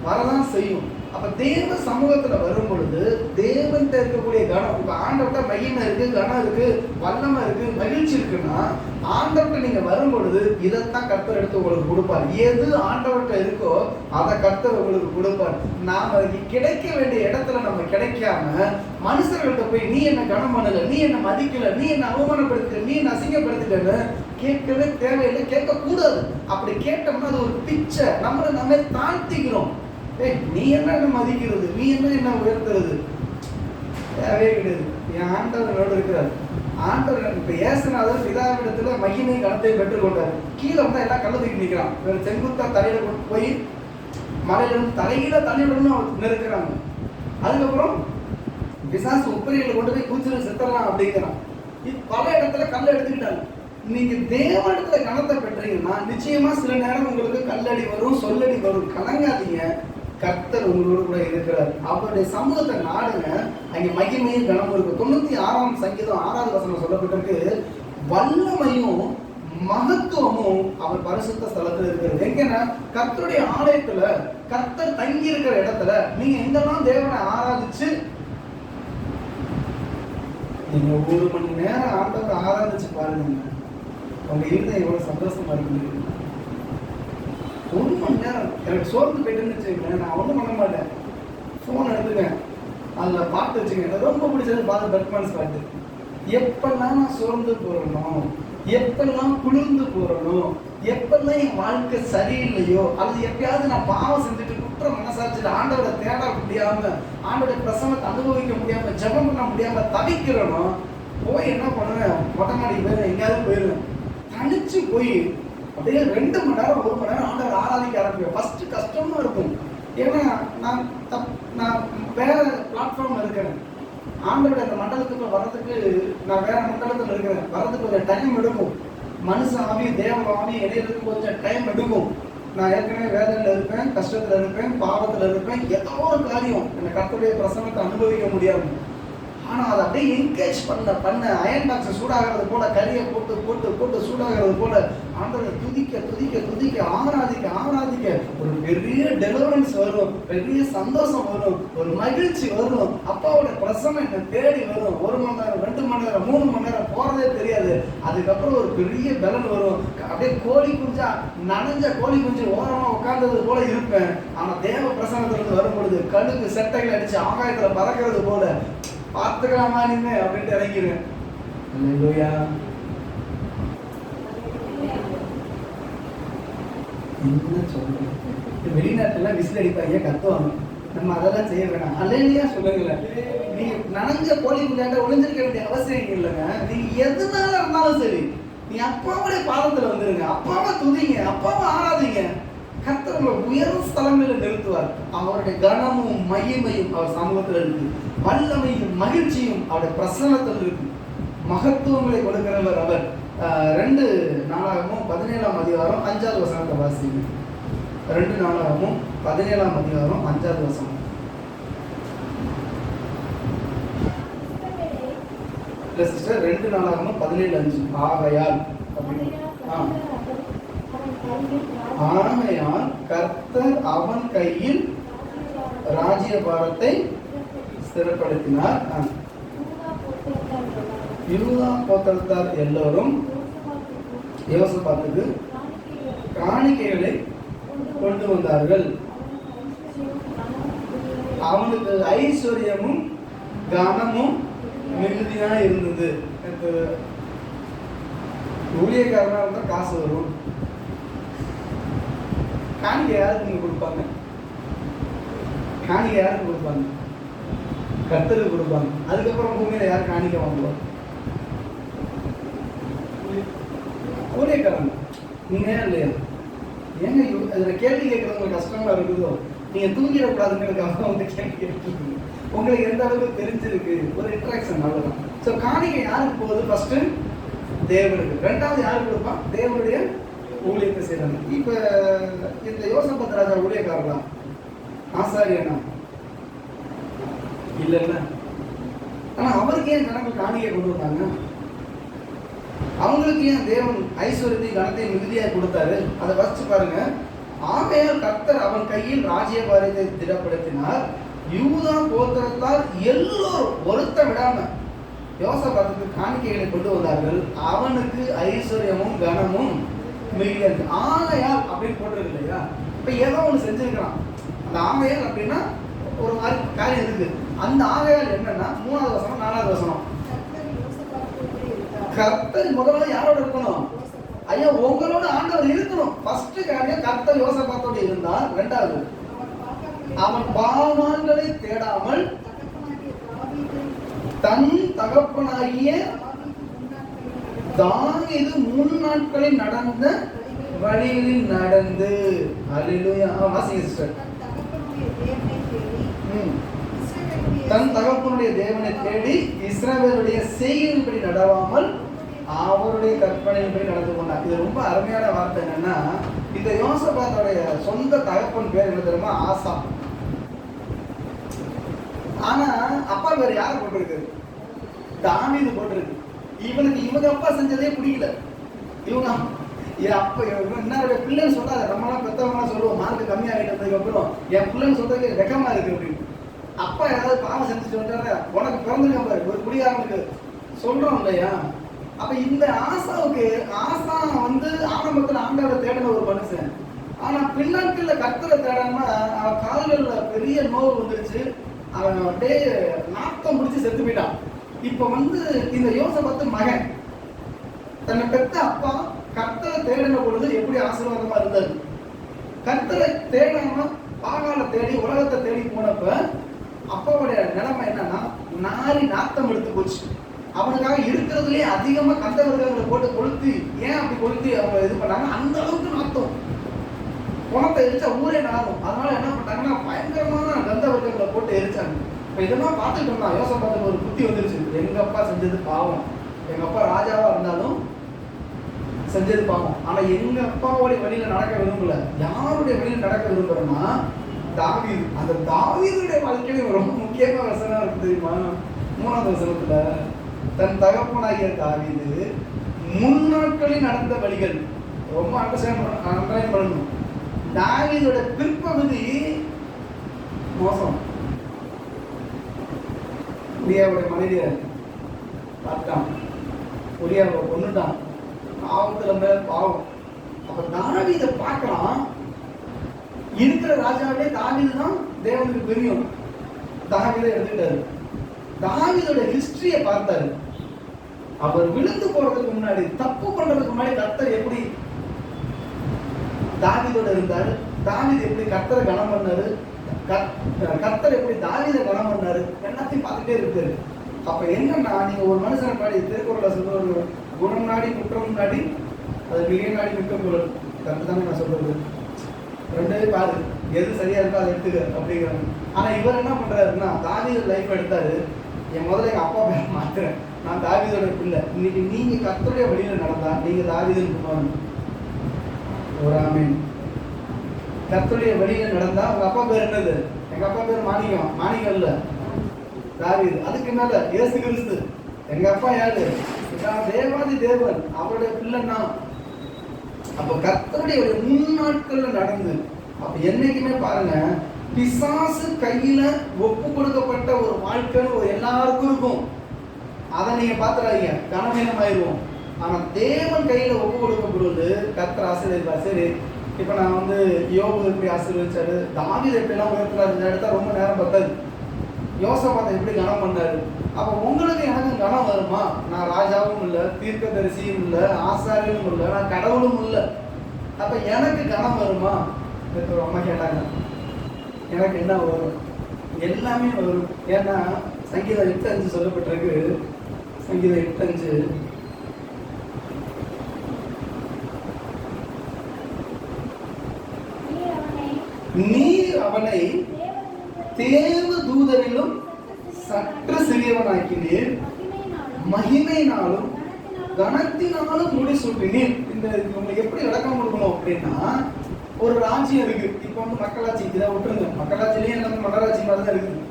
வரதான் செய்யும். அப்ப தேவ சமூகத்துல வரும் பொழுது தேவன்கிட்ட இருக்கக்கூடிய கனம், இப்ப ஆண்டவர்கிட்ட மகிமை இருக்கு, கனம் இருக்கு, வல்லமை இருக்கு, மகிழ்ச்சி இருக்குன்னா ஆண்டவர்கிட்ட நீங்க வரும் பொழுது இதைத்தான் கர்த்தர் எடுத்து உங்களுக்கு கொடுப்பார். எது ஆண்டவர்கிட்ட இருக்கோ அதை கர்த்தர் உங்களுக்கு கொடுப்பார். நாம கிடைக்க வேண்டிய இடத்துல நம்ம கிடைக்காம மனுஷர்கள்ட்ட போய் நீ என்ன கனம் பண்ணல, நீ என்ன மதிக்கல, நீ என்ன அவமானப்படுத்த, நீ என்ன அசிங்கப்படுத்திட்டேன்னு கேட்கவே தேவையில்லை, கேட்க கூடாது. அப்படி கேட்டோம்னா அது ஒரு பிச்சை, நம்ம தாழ்த்திக்கிறோம். நீ என்ன மதிக்கிறது, நீ என்ன உயர்த்துறது, தேவையே கிடையாது. என் ஆண்டவரோடு இருக்கிறார். ஆண்டவர் இப்ப ஏசுநாதர் பிதாவிடத்துல மகிமை கனத்தை பெற்றுக்கொண்டார். கீழே வந்து எல்லாம் கல்ல தூக்கி நிற்கிறான். செங்குத்தா தலையில கொண்டு போய் மலையிலிருந்து தலையில தள்ளிவிடணும் அவர் நெருக்கிறாங்க. அதுக்கப்புறம் பிசாசு உப்பரிகளை கொண்டு போய் கூச்சில செத்தரலாம் அப்படிங்கிறான். பல இடத்துல கல்லை எடுத்துக்கிட்டாங்க. நீங்க தேவனிடத்துல கனத்தை பெற்றீங்கன்னா நிச்சயமா சில நேரம் உங்களுக்கு கல்லடி வரும், சொல்லடி வரும். கலங்காதீங்க, கர்த்தர் உங்களோடு கூட இருக்கிறார். அவருடைய சமூகத்தை நாடுங்க, அங்கே மகிமையும் கனமும் இருக்கு. 96ஆம் சங்கீதம் 6வது வசனம் சொல்லப்பட்டிருக்கு, வல்லமையும் மகத்துவமும் அவர் பரிசுத்த ஸ்தலத்தில் இருக்கிறது. எங்கன்னா கர்த்தருடைய ஆலயத்துல, கர்த்தர் தங்கி இருக்கிற இடத்துல நீங்க எங்கெல்லாம் தேவனை ஆராதிச்சு, நீங்க 1 மணி நேரம் ஆண்டவரை ஆராதிச்சு பாருங்க, உங்க இருந்தம் எவ்வளவு சந்தோஷமா இருக்கு. 1 மணி நேரம் எனக்கு சோர்ந்து போயிட்டுன்னு வச்சுக்கேன், நான் ஒன்றும் பண்ண மாட்டேன், ஃபோன் எடுத்துக்கேன், அதில் பாட்டு வச்சுக்கேன். எனக்கு ரொம்ப பிடிச்சது பாட்டு, பெர்ஃபார்மன்ஸ் பாட்டு. எப்பெல்லாம் நான் சோர்ந்து போறணும், எப்பெல்லாம் குளிர்ந்து போறணும், எப்பெல்லாம் என் வாழ்க்கை சரியில்லையோ, அல்லது எப்பயாவது நான் பாவம் செஞ்சுட்டு குற்ற மனசாட்சியில் ஆண்டவரை தேட முடியாம, ஆண்டோடைய பிரசனத்தை அனுபவிக்க முடியாம, ஜெபம் பண்ண முடியாம தவிக்கிறனோ, போய் என்ன பண்ணுவேன், மொட்டை மாடிக்கு போயிடுவேன், எங்கேயாவது போயிடுவேன், தனிச்சு போய் அப்படியே 2 மணி நேரம் 1 மணி நேரம் ஆண்டவர் ஆராதிக்க ஆரம்பிப்பேன். ஃபர்ஸ்ட் கஷ்டமா இருக்கும். ஏன்னா நான் வேற பிளாட்ஃபார்ம்ல இருக்கிறேன். ஆண்டவருடைய அந்த மண்டலத்துக்குள்ள வர்றதுக்கு நான் வேற மண்டலத்தில் இருக்கிறேன். வர்றதுக்கு கொஞ்சம் டைம் எடுக்கும். மனுஷ ஆவி தேவ ஆவி இடையிறதுக்கு கொஞ்சம் டைம் எடுக்கும். நான் ஏற்கனவே வேதனையில் இருப்பேன், கஷ்டத்தில் இருப்பேன், பாவத்தில் இருப்பேன், ஏதோ ஒரு காரியம் என்னை கர்த்தருடைய பிரசன்னத்தை அனுபவிக்க முடியாது. ஆனால் அதை அப்படியே என்கரேஜ் பண்ண அயன் பாக்ஸை சூடாகிறது போல, கறியை போட்டு போட்டு போட்டு சூடாகிறது போல ஆண்டவரை துதிக்க துதிக்க துதிக்க ஆராதிக்க ஒரு பெரிய டெலிவரன்ஸ் வரும், பெரிய சந்தோஷம் வரும், ஒரு மகிழ்ச்சி வரும். அப்பாவோட பிரசன்னம் என்னை தேடி வரும். 1 மணி நேரம் 2 மணி நேரம் 3 மணி நேரம் போறதே தெரியாது. அதுக்கப்புறம் ஒரு பெரிய பலன் வரும். அப்படியே கோழி குஞ்சா நனைஞ்ச கோழி குஞ்சு ஓரமா உட்கார்ந்தது போல இருப்பேன். ஆனா தேவ பிரசன்னத்திலிருந்து வரும் பொழுது கழுகு செட்டைகள் அடிச்சு ஆகாயத்துல பறக்கிறது போல, பார்த்துக்கலாமா நீங்க அப்படின்ட்டு இறங்கிடுவேன். என்ன சொல்றேன், வெளிநாட்டுல விசில் அடிப்பாங்க, கத்துவாங்க. நம்ம அதெல்லாம் செய்ய வேணாம். அல்லையா சொல்லுங்கள, நீங்க நனைஞ்ச கோழி குஞ்சாண்ட ஒளிஞ்சிருக்க வேண்டிய அவசியம் இல்லைங்க. நீங்க எதுனால இருந்தாலும் சரி, நீ அப்பாவுடைய பாதத்துல வந்துருங்க, அப்பாவை துதிங்க, அப்பாவை ஆராதிங்க. கர்த்தர் உங்களை உயர்ந்த ஸ்தலங்களில் நிறுத்துவார். அவருடைய கனமும் மகிமையும் அவர் சமூகத்தில் இருக்கு, வல்லமையும் மகிழ்ச்சியும் அவருடைய பிரசன்னத்தில் இருக்கு. மகத்துவங்களை கொடுக்கிறவர் அவர். 2 நாளாகமும் 17ஆம் அதிகாரம் 5வது வசனத்தை வாசிங்க. 2 நாளாகமும் 17ஆம் அதிகாரம் 5வது வசனம். இல்ல சிஸ்டர், 2 நாளாகமும் 17:5. ஆகையால் கர்த்தர் அவன் கையில் ராஜ்யபாரத்தை ஸ்திரப்படுத்தினார். யூதா கோத்திரத்தார் எல்லோரும் யோசபாத்துக்கு காணிக்கைகளை கொண்டு வந்தார்கள். அவனுக்கு ஐஸ்வர்யமும் கனமும் மிகுதியா இருந்தது. ஊழியக்காரனா இருந்தா காசு வரும். காணிக்கை யாருக்கு நீங்க கொடுப்பாங்க? காணிக்கை யாருக்கு கொடுப்பாங்க? கர்த்தருக்கு கொடுப்பாங்க. அதுக்கப்புறம் பூமியில யார் காணிக்கை வாங்குவாங்க? ஊழியக்காரங்க. நீங்க இல்லையா? ஏங்க அதுல கேள்வி கேட்கறது உங்களுக்கு கஷ்டமா இருக்குதோ? நீங்க தூங்கிடக்கூடாதுங்கிறதுக்காக வந்து கேள்வி கேட்டுருக்கீங்க. உங்களுக்கு எந்த அளவுக்கு தெரிஞ்சிருக்கு, ஒரு இன்ட்ராக்ஷன் அவ்வளவுதான். ஸோ காணிக்கை யாருக்கு போகுது? ஃபர்ஸ்ட் தேவனுக்கு, ரெண்டாவது யாருக்கு கொடுப்பான்? தேவனுடைய ஊழியத்தை செய்யறாங்க. இப்ப இந்த யோசபத் ராஜா ஊழியக்காரர்களா, ஆசாரியனா? இல்ல இல்ல. ஆனா அவருக்கு ஏன் கணக்கு காணிக்கை கொண்டு வந்தாங்க? அவங்களுக்கு ஏன் தேவன் ஐஸ்வர்யத்தை கனத்தை மிகுதியாக கொடுத்தாரு? அதை வச்சு பாருங்க. ஆகையால் கர்த்தர் அவன் கையில் ராஜ்யபாரத்தை திடப்படுத்தினார். யூதா கோத்திரத்தால் எல்லோரும் ஒருத்த விடாம யோசபாத்துக்கு காணிக்கைகளை கொண்டு வந்தார்கள். அவனுக்கு ஐஸ்வர்யமும் கனமும் மிகுதியாக. ஆகையால் அப்படின்னு போட்டிருக்கு இல்லையா? இப்ப ஏதோ ஒண்ணு செஞ்சிருக்கிறான். அந்த ஆகையால் அப்படின்னா ஒரு மாதிரி காரியம் இருக்கு. அந்த ஆகையால் என்னன்னா 3வது வசனம் 4வது வசனம். கர்த்தர் முதல்ல யாரோட இருக்கணும்? ஐயா உங்களோட ஆண்டவர் இருக்கணும். ஃபர்ஸ்ட் காரியம் கர்த்தர் யோசபாத்தோட இருந்தார். ரெண்டாவது அவன் பாவங்களை தேடாமல் தன் தகப்பனாகிய தாவீது முன்னாட்களில் நடந்த வழிகளில் நடந்து. அல்லேலூயா. வாசிங்க சிஸ்டர். தன் தகப்பனுடைய தேவனை தேடி இஸ்ரவேலுடைய செய்கையின்படி நடவாமல் அவருடைய கற்பனையின்படி நடந்து கொண்டார். இது ரொம்ப அருமையான வார்த்தை. என்னன்னா, இந்த யோசபாத்தோடைய சொந்த தகப்பன் பேர் என்ன தெரியுமா? ஆசா. ஆனா அப்பா பேர் யார் போட்டிருக்கு? தாவீது போட்டிருக்கு. இவனுக்கு இவங்க அப்பா செஞ்சதே பிடிக்கல. இவங்க அப்ப என்ன பிள்ளைன்னு சொல்லாத, நம்மளாம் பெத்தவங்களாம் சொல்லுவோம் மார்க் கம்மியாகிட்டதுக்கு அப்புறம் என் பிள்ளைன்னு சொல்றதுக்கு வெக்கமா இருக்கு அப்படின்னு. அப்பா ஏதாவது பாவம் செஞ்சுட்டு வந்தாரு, உனக்கு பிறந்திருக்க பாரு ஒரு குடியாரனுக்கு சொல்றோம் இல்லையா? அப்ப இந்த ஆசாவுக்கு, ஆசா வந்து ஆரம்பத்துல ஆண்டவரை தேடின ஒரு மனுஷன். ஆனா பின்னாட்கள்ல கர்த்தரை தேடாம அவன் கால்கள்ல பெரிய நோவு வந்துருச்சு. அவன் அப்படியே நாட்டம் முடிச்சு செத்து போயிட்டான். இப்ப வந்து இந்த யோசபாத்து மகன் தன்னை பெத்த அப்பா கர்த்தரை தேடின பொழுது எப்படி ஆசீர்வாதமா இருந்தாரு. கர்த்தரை தேடாம பாகால தேடி உலகத்தை தேடி போனப்ப அப்பாவுடைய நிலைமை என்னன்னா, நாரி நாத்தம் எடுத்து போச்சு. அவனுக்காக இருக்கிறதுலேயே அதிகமா கந்த விரதங்களை போட்டு கொளுத்தி, ஏன் அப்படி கொளுத்தி அவங்க இது பண்ணாங்க? அந்த அளவுக்கு நாத்தம், குணத்தை எரிச்சா ஊரே நாரும். அதனால என்ன பண்ணாங்கன்னா பயங்கரமான கந்த விரதங்களை போட்டு எரிச்சாங்க. இப்ப இதெல்லாம் பார்த்துட்டு இருந்தா யோசபாத்துக்கு ஒரு புத்தி வந்துருச்சு. எங்க அப்பா செஞ்சது பாவம், எங்க அப்பா ராஜாவா இருந்தாலும் செஞ்சது பாவம். ஆனா எங்க அப்பாவுடைய வழியில நடக்க விரும்பல. யாருடைய வழியில நடக்க விரும்புறேன்னா தாவீது. அந்த தாவீதுடைய வாழ்க்கையில ரொம்ப முக்கியமான வசனம் இருக்கு தெரியுமா? 3வது வசனத்துல தன் தகப்பனாகிய தாவீது முன்னாட்களில் நடந்த வழிகள். ரொம்ப அண்டர்ஸ்டாண்ட் பண்ணணும். தாவீதோட பிற்பகுதி மோசம். உரியாவுடைய மனைவியை பார்த்தான், உரியாவை கொன்னுட்டான். பாவத்துல மேல பாவம். அப்ப தாவீதை பார்க்கலாம். இருக்கிற ராஜாவே தாவீது தான் தேவனுக்கு தெரியும். தாவீதை எடுத்துட்டாரு. தாவீதோட ஹிஸ்டரியை பார்த்தாரு. அவர் விழுந்து போறதுக்கு முன்னாடி, தப்பு பண்றதுக்கு முன்னாடி கர்த்தர் எப்படி தாவீதோட இருந்தாரு, தாவீது எப்படி கர்த்தரை கனம் பண்ணாரு, கர்த்தர் எப்படி தாவீதை கனம் பண்ணாரு, எல்லாத்தையும் பார்த்துட்டே இருக்காரு. அப்ப என்னன்னா, நீங்க ஒரு மனுஷனை பாடி திருக்குறளை சொல்ற குணம் நாடி குற்றம் நாடி அது மிக நாடி குற்றம் குரல் கரெக்ட் தானே நான் சொல்றது? ரெண்டே பாரு, எது சரியா இருக்கோ அதை எடுத்துக்க அப்படிங்கிறாங்க. ஆனா இவர் என்ன பண்றாருன்னா, தாவீது லைஃப் எடுத்தாரு. என் முதல்ல எங்க அப்பா பேரை மாத்துறேன், நான் தாவீதோட பிள்ளை. இன்னைக்கு நீங்க கர்த்தருடைய வழியில நடந்தா நீங்க தாவீதுன்னு போவாங்க. ஒரு ஆமீன். கர்த்தருடைய வழியில நடந்தா உங்க அப்பா பேர் என்னது? எங்க அப்பா பேர் மாணிக்கம். மாணிக்கம் இல்ல, தாவீது. அதுக்கு மேல இயேசு கிறிஸ்து. எங்க அப்பா யாரு? தேவாதி தேவன், அவருடைய பிள்ளைன்னா. அப்ப கர்த்தருடைய முன்னாட்கள்ல நடந்து, அப்ப என்னைக்குமே பாருங்க, பிசாசு கையில ஒப்பு கொடுக்கப்பட்ட ஒரு வாழ்க்கைன்னு ஒரு எல்லாருக்கும் இருக்கும். அதை நீங்க பாத்துறாதீங்க, கனவீனமாயிருவோம். ஆனா தேவன் கையில ஒப்பு கொடுக்கப்படுவது கர்த்தர் ஆசீர்வதிப்பார். சரி, இப்ப நான் வந்து யோபு எப்படி ஆசீர்வதிச்சாரு, தாவீது எப்படி எல்லாம் உயர்த்துறாரு, இந்த இடத்த ரொம்ப நேரம் பத்தாது. யோசபாத்தை எப்படி கனம் பண்ணாரு. அப்ப உங்களுக்கு எனக்கு கனம் வருமா? நான் ராஜாவும் இல்லை, தீர்க்கதரிசியும் இல்லை, ஆசாரியனும் இல்லை, நான் கடவுளும் இல்லை. அப்ப எனக்கு கனம் வருமா? அம்மா கேட்டாங்க, எனக்கு என்ன வரும்? எல்லாமே வரும். ஏன்னா சங்கீதம் 8:5 சொல்லப்பட்டிருக்கு. சங்கீதம் 8:5, நீர் அவனை தேவ தூதரிலும் சற்று சிறியவனாக்கினீர், மகிமையினாலும் கனத்தினாலும் முடிசூட்டினீர். இந்த உங்களுக்கு எப்படி விளக்கம் கொடுக்கணும் அப்படின்னா, ஒரு ராஜ்யம் இருக்கு. இப்ப வந்து மக்களாட்சி இதை விட்டுருங்க, மக்களாட்சியிலேயே நம்ம மன்னராட்சி மாதிரி தான் இருக்குது.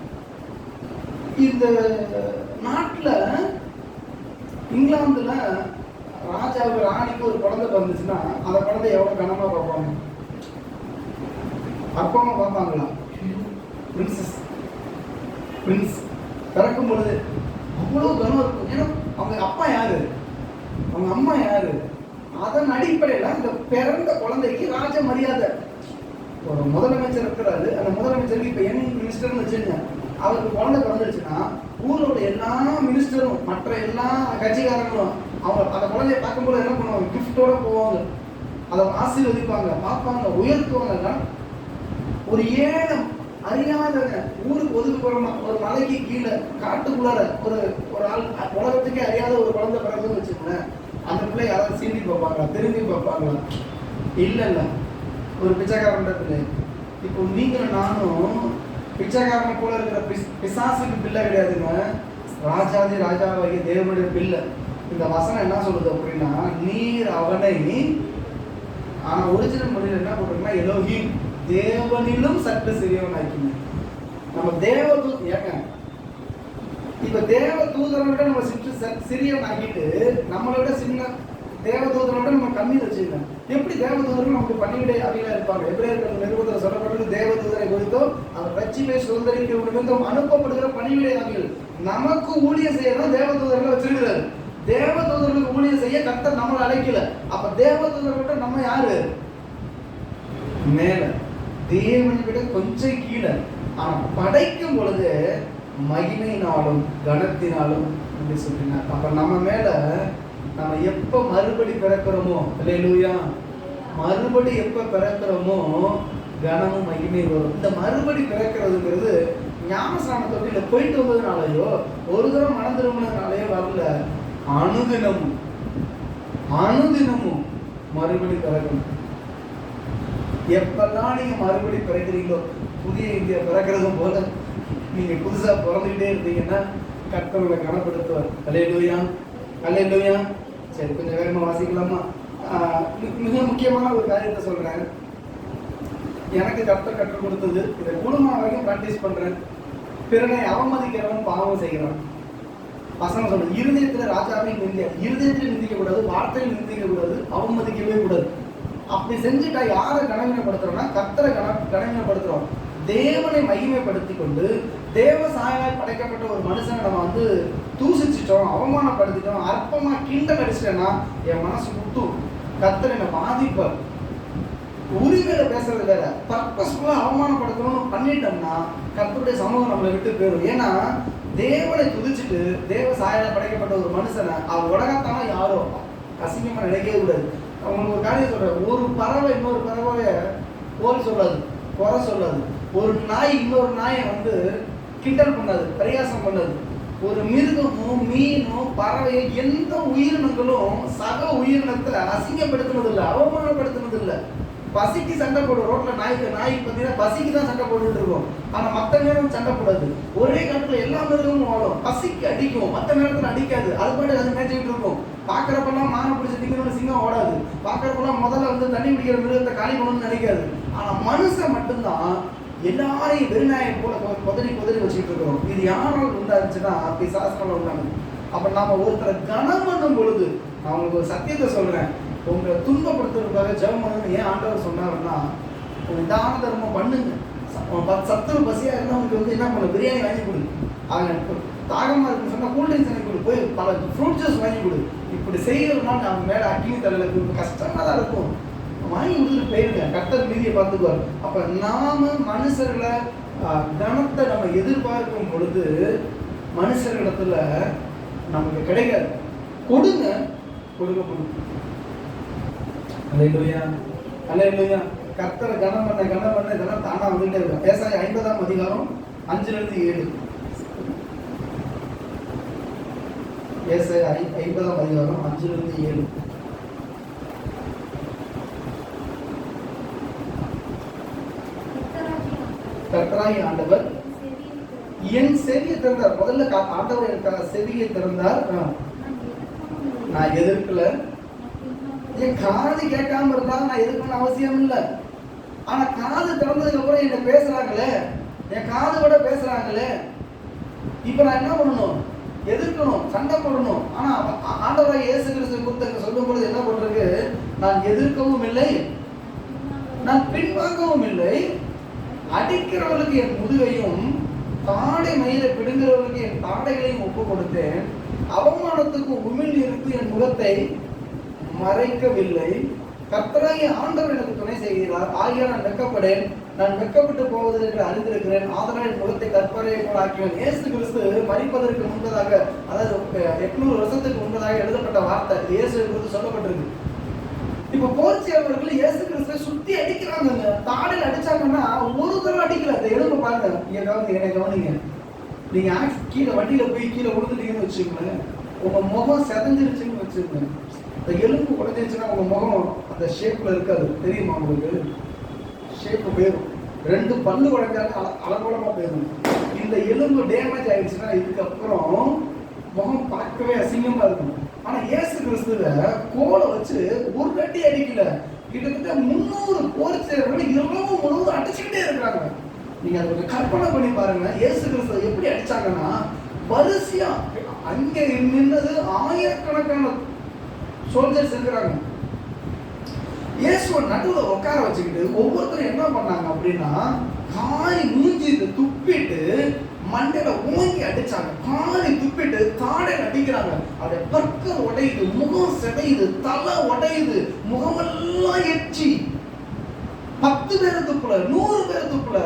இந்த நாட்டுல இங்கிலாந்துல ராஜாவுக்கு ராணிக்கு ஒரு குழந்தை பிறந்துச்சுன்னா அந்த குழந்தை எவ்வளவு கனமா பார்ப்பாங்க? அப்பாமா பார்ப்பாங்களா? பிரின்சஸ் பிரின்ஸ் பிறக்கும் பொழுது அவ்வளவு கனம் இருக்கும். ஏன்னா அவங்க அப்பா யாரு, அவங்க அம்மா யாரு, அதன் அடிப்படையில அந்த பிறந்த குழந்தைக்கு ராஜ மரியாதை. ஒரு முதலமைச்சர் இருக்கிறாரு, அந்த முதலமைச்சருக்கு இப்ப யங் மினிஸ்டர்னு வச்சுருங்க, அவருக்கு குழந்தை பிறந்துருச்சுன்னா ஊரோட எல்லா மினிஸ்டரும் மற்ற எல்லா கட்சிக்காரங்களும் அவங்க அந்த குழந்தைய பார்க்கும்போது என்ன பண்ணுவாங்க? கிஃப்டோட போவாங்க, அதை ஆசீர்வதிப்பாங்க, பார்ப்பாங்க, உயர்த்துவாங்க. ஒரு ஏழை அறியாதவங்க ஊருக்கு ஒதுக்குப்புறமா ஒரு மலைக்கு கீழே காட்டுக்குள்ளார ஒரு ஒரு ஆள் உலகத்துக்கே அறியாத ஒரு குழந்தை பிறகுன்னு வச்சுக்கோங்களேன், அந்த பிள்ளை யாராவது சீண்டி பார்ப்பாங்களா, திரும்பி பார்ப்பாங்களா? இல்ல ஒரு பிச்சைக்காரன். இப்போ நீங்களும் நானும் பிச்சைக்காரனை போல இருக்கிற பிசாசுக்கு பிள்ளை கிடையாதுங்க, ராஜாதி ராஜாவாகிய தேவனுடைய பிள்ளை. இந்த வசனம் என்ன சொல்லுது அப்படின்னா, நீர் அவனை, ஆனா ஒரிஜினல் மொழியில் என்ன போட்டிருக்குன்னா எலோஹிம், தேவனிலும் சற்று சிறியவனாக்கிங்க. நம்ம தேவ ஏங்க இப்ப தேவ தூதரை விட நம்ம சிறியவன் ஆக்கிட்டு நம்மளை விட சின்ன தேவ தூதரை விட நம்ம கம்மி வச்சுக்கணும். எப்படி தேவ தூதர்கள் நமக்கு பணிவிடை அவையில இருப்பாங்க? எபிரேயர் நிருபத்தில் சொல்லப்பட்டது, தேவ தூதரை குறித்தோ அவர் ரட்சிப்பை சுதந்திரிக்க நிமித்தம் அனுப்பப்படுகிற பணிவிடை அவைகள். நமக்கு ஊழியம் செய்யறதும் தேவ தூதர்களை வச்சிருக்கிறாரு. தேவ தூதர்களுக்கு ஊழியம் செய்ய கர்த்தர் நம்மளை அழைக்கல. அப்ப தேவ தூதர்கிட்ட நம்ம யாரு? மேல, தேவனை விட கொஞ்சம் கீழே. ஆனா படைக்கும் பொழுது மகிமையினாலும் கனத்தினாலும் சொல்லினார். அப்ப நம்ம மேல நம்ம எப்ப மறுபடி பிறக்கிறோமோ, அல்லேலூயா, மறுபடி எப்ப பிறக்கிறோமோ கனமும் மகிமை வரும். இந்த மறுபடி பிறக்கிறதுங்கிறது ஞானஸ்நான தொட்டில போயிட்டு வந்ததுனாலயோ ஒரு தரம் மனம் திரும்பினதுனாலயோ வரல. அனுதினமும் அனுதினமும் மறுபடி பிறக்கணும். எப்பெல்லாம் நீங்க மறுபடி பிறக்கிறீங்களோ, புதிய இந்தியா பிறக்கிறதும் போல நீங்க புதுசா பிறந்துகிட்டே இருந்தீங்கன்னா கர்த்தரை கனப்படுத்துவார். அல்லேலூயா, அல்லேலூயா. சரி, கொஞ்சம் வேகமா வாசிக்கலாமா? மிக முக்கியமான ஒரு காரியத்தை சொல்றேன். எனக்கு கர்த்தர் கற்றுக் கொடுத்தது, இதை குடும்பம் வரைக்கும் பிராக்டிஸ் பண்றேன். பிறனை அவமதிக்கிறவன் பாவம் செய்கிறான். வசனம் சொல்ற, இருதயத்துல ராஜாவை நிந்திக்க, இருதயத்தில் நிந்திக்க கூடாது, வார்த்தையில் நிந்திக்க கூடாது, அவமதிக்கவே கூடாது. அப்படி செஞ்சுட்டா யாரை கனவீனப்படுத்துறோம்னா கர்த்தரை கனவீனப்படுத்துறோம். தேவனை மகிமைப்படுத்தி கொண்டு தேவ சாயலாய் படைக்கப்பட்ட ஒரு மனுஷனை நம்ம வந்து தூசிச்சிட்டோம், அவமானப்படுத்திட்டோம், அற்பமா கிண்டல் அடிச்சிட்டேன்னா என் மனசு குத்தும். கர்த்தர் என்னை பாதிப்பார். உரிமையில பேசுறது வேற, பர்பஸ்ஃபுல்லா அவமானப்படுத்தணும்னு பண்ணிட்டோம்னா கர்த்தருடைய சமூகம் நம்மளை விட்டு போயிடும். ஏன்னா தேவனை துதிச்சுட்டு தேவ சாயலாய் படைக்கப்பட்ட ஒரு மனுஷனை அவர் உலகத்தான யாரோ அசிங்கமா நினைக்கவே கூடாது. அவங்களுக்கு ஒரு காரியம் சொல்றேன், ஒரு பறவை இன்னொரு பறவைய போல் சொல்லாது, குறை சொல்லாது. ஒரு நாய் இன்னொரு நாயை வந்து கிண்டல் பண்ணாது, பரியாசம் பண்ணாது. ஒரு மிருகமும் மீனும் பறவையோ எந்த உயிரினங்களும் சக உயிரினத்தை அசிங்கப்படுத்தினது இல்லை, அவமானப்படுத்தினது இல்லை. பசிக்கு சண்டை போடும். ரோட்ல நாய் பார்த்தீங்கன்னா பசிக்கு தான் சண்டை போட்டுட்டு இருக்கோம். ஆனா மற்ற நேரம் சண்டை போடாது. ஒரே காலத்துல எல்லா மிருகமும் வாழும். பசிக்கு அடிக்கும், மற்ற நேரத்துல அடிக்காது. அது பாட்டு அது மேய்ச்சிக்கிட்டு இருக்கும். பாக்குறப்பெல்லாம் மான பிடிச்ச திங்கணும்னு சிங்கம் ஓடாது. பாக்குறப்பெல்லாம் முதல்ல வந்து தண்ணி பிடிக்கிற மிருகத்தை காலி பண்ணணும்னு நினைக்காது. ஆனா மனுஷன் மட்டும்தான் எல்லாரையும் வெறிநாயம் போல கொதறி வச்சுக்கிட்டு இருக்கிறோம். இது யாரால் உண்டாச்சுன்னா பிசாசுனால உண்டானது. அப்ப நாம ஒருத்தரை கனம் பண்ணும் பொழுது, நான் உங்களுக்கு ஒரு சத்தியத்தை சொல்றேன், உங்களை துன்பப்படுத்துறதுக்காக ஜெபம் பண்ணுன்னு ஏன் ஆண்டவர் சொன்னாருன்னா, தான தர்மம் பண்ணுங்க. சத்துரு பசியா இருந்தா உங்களுக்கு வந்து என்ன பண்ண, பிரியாணி வாங்கி கொடு. அவங்க தாகமா இருக்குன்னு சொன்னா கூல்ட்ரிங்க்ஸ் வாங்கி கொடு, போய் பல ஃப்ரூட் ஜூஸ் வாங்கி கொடு. இப்படி செய்யறதுனால அவங்க மேல அக்னி தலையில கஷ்டமா தான் இருக்கும். வாங்கி கொடுத்துட்டு போயிருங்க, கர்த்தர் மீதியை பார்த்துக்குவார். அப்ப நாம மனுஷர்களை கனத்தை நம்ம எதிர்பார்க்கும் பொழுது மனுஷர்களிடத்துல நமக்கு கிடைக்காது. கொடுங்க, கொடுக்க. அல்லேலூயா, அல்லேலூயா. கர்த்தரை கனம் பண்ண இதெல்லாம் தானா வந்துட்டே இருக்கும். ஏசாயா 50ஆம் அதிகாரம் 5-7. ஏசாயா 50ஆம் அதிகாரம் 5-7. கர்த்தராகிய ஆண்டவர் என் செவியை திறந்தார். முதல்ல ஆண்டவர் எனக்காக செவியை திறந்தார். நான் எதிர்க்கல. என் காது கேட்காம இருந்தா நான் எதிர்க்கணும்னு அவசியம் இல்லை. ஆனா காது திறந்ததுக்கு அப்புறம் என்ன பேசுறாங்களே, என் காது கூட பேசுறாங்களே, இப்ப நான் என்ன பண்ணணும்? எதிர்க்கணும், சண்டை போடணும். ஆனா ஆண்டவராக இயேசு கிறிஸ்து குறித்து சொல்லும் பொழுது என்ன பண்றது? நான் எதிர்க்கவும் இல்லை, நான் பின்வாங்கவும் இல்லை. அடிக்கிறவர்களுக்கு என் முதுகையும் தாடை மயிரை பிடுங்கிறவர்களுக்கு என் தாடைகளையும் ஒப்பு கொடுத்தேன். அவமானத்துக்கு உமிழ்நீருக்கு என் முகத்தை மறைக்கவில்லை. கர்த்தராகிய ஆண்டவர் எனக்கு துணை செய்கிறார். ஆகிய நான் வெட்கப்படேன். நான் வெட்கப்பட்டு போவதில் என்று அறிந்திருக்கிறேன். ஆதலால் என் முகத்தை கற்பனையை போல ஆக்கியவன். இயேசு கிறிஸ்து மரிப்பதற்கு முன்பதாக, அதாவது 800 வருஷத்துக்கு முன்பதாக எழுதப்பட்ட வார்த்தை இயேசு குறித்து சொல்லப்பட்டிருக்கு. இப்ப போர்ச்சியவர்கள் இயேசு கிறிஸ்துவை சுத்தி அடிக்கிறாங்க. தாடையில் அடிச்சாங்கன்னா ஒரு தடவை அடிக்கல. அந்த எலும்பு பாருங்க, என்னை கவனிங்க. நீங்க கீழே வண்டியில போய் கீழே விழுந்துட்டீங்கன்னு வச்சுக்கோங்களேன், உங்க முகம் செதஞ்சிருச்சுன்னு வச்சுக்கோங்க. இந்த எலும்பு உடஞ்சிருச்சுன்னா உங்க முகம் அந்த ஷேப்ல இருக்காது, தெரியுமா உங்களுக்கு? ஷேப்பு போயிடும். 2 பல்லு உடைஞ்சாலும் அலங்கோலமா போயிடும். இந்த எலும்பு டேமேஜ் ஆயிடுச்சுன்னா இதுக்கப்புறம் முகம் பார்க்கவே அசிங்கமா இருக்கும். ஆனா இயேசு கிறிஸ்துவ கோலை வச்சு ஒரு கட்டி அடிக்கல. கிட்டத்தட்ட 300 போர்ச்சேர்கள் இரவு முழுவதும் அடிச்சுக்கிட்டே இருக்கிறாங்க. நீங்க அதை கற்பனை பண்ணி பாருங்க. இயேசு கிறிஸ்துவ எப்படி அடிச்சாங்கன்னா, வரிசையா அங்கே நின்னது ஆயிரக்கணக்கான சோல்ஜர்ஸ் இருக்கிறாங்க. இயேசுவை நடுவில் உட்கார வச்சுக்கிட்டு ஒவ்வொருத்தரும் என்ன பண்ணாங்க அப்படின்னா, காரி மூஞ்சி துப்பிட்டு மண்டையில ஓங்கி அடிச்சாங்க. காரி துப்பிட்டு தாடை அடிக்கிறாங்க. அதை பற்க உடையுது, முகம் செதையுது, தலை உடையுது, முகமெல்லாம் எச்சி. 10 பேர் துப்புல, 100 பேர் துப்புல,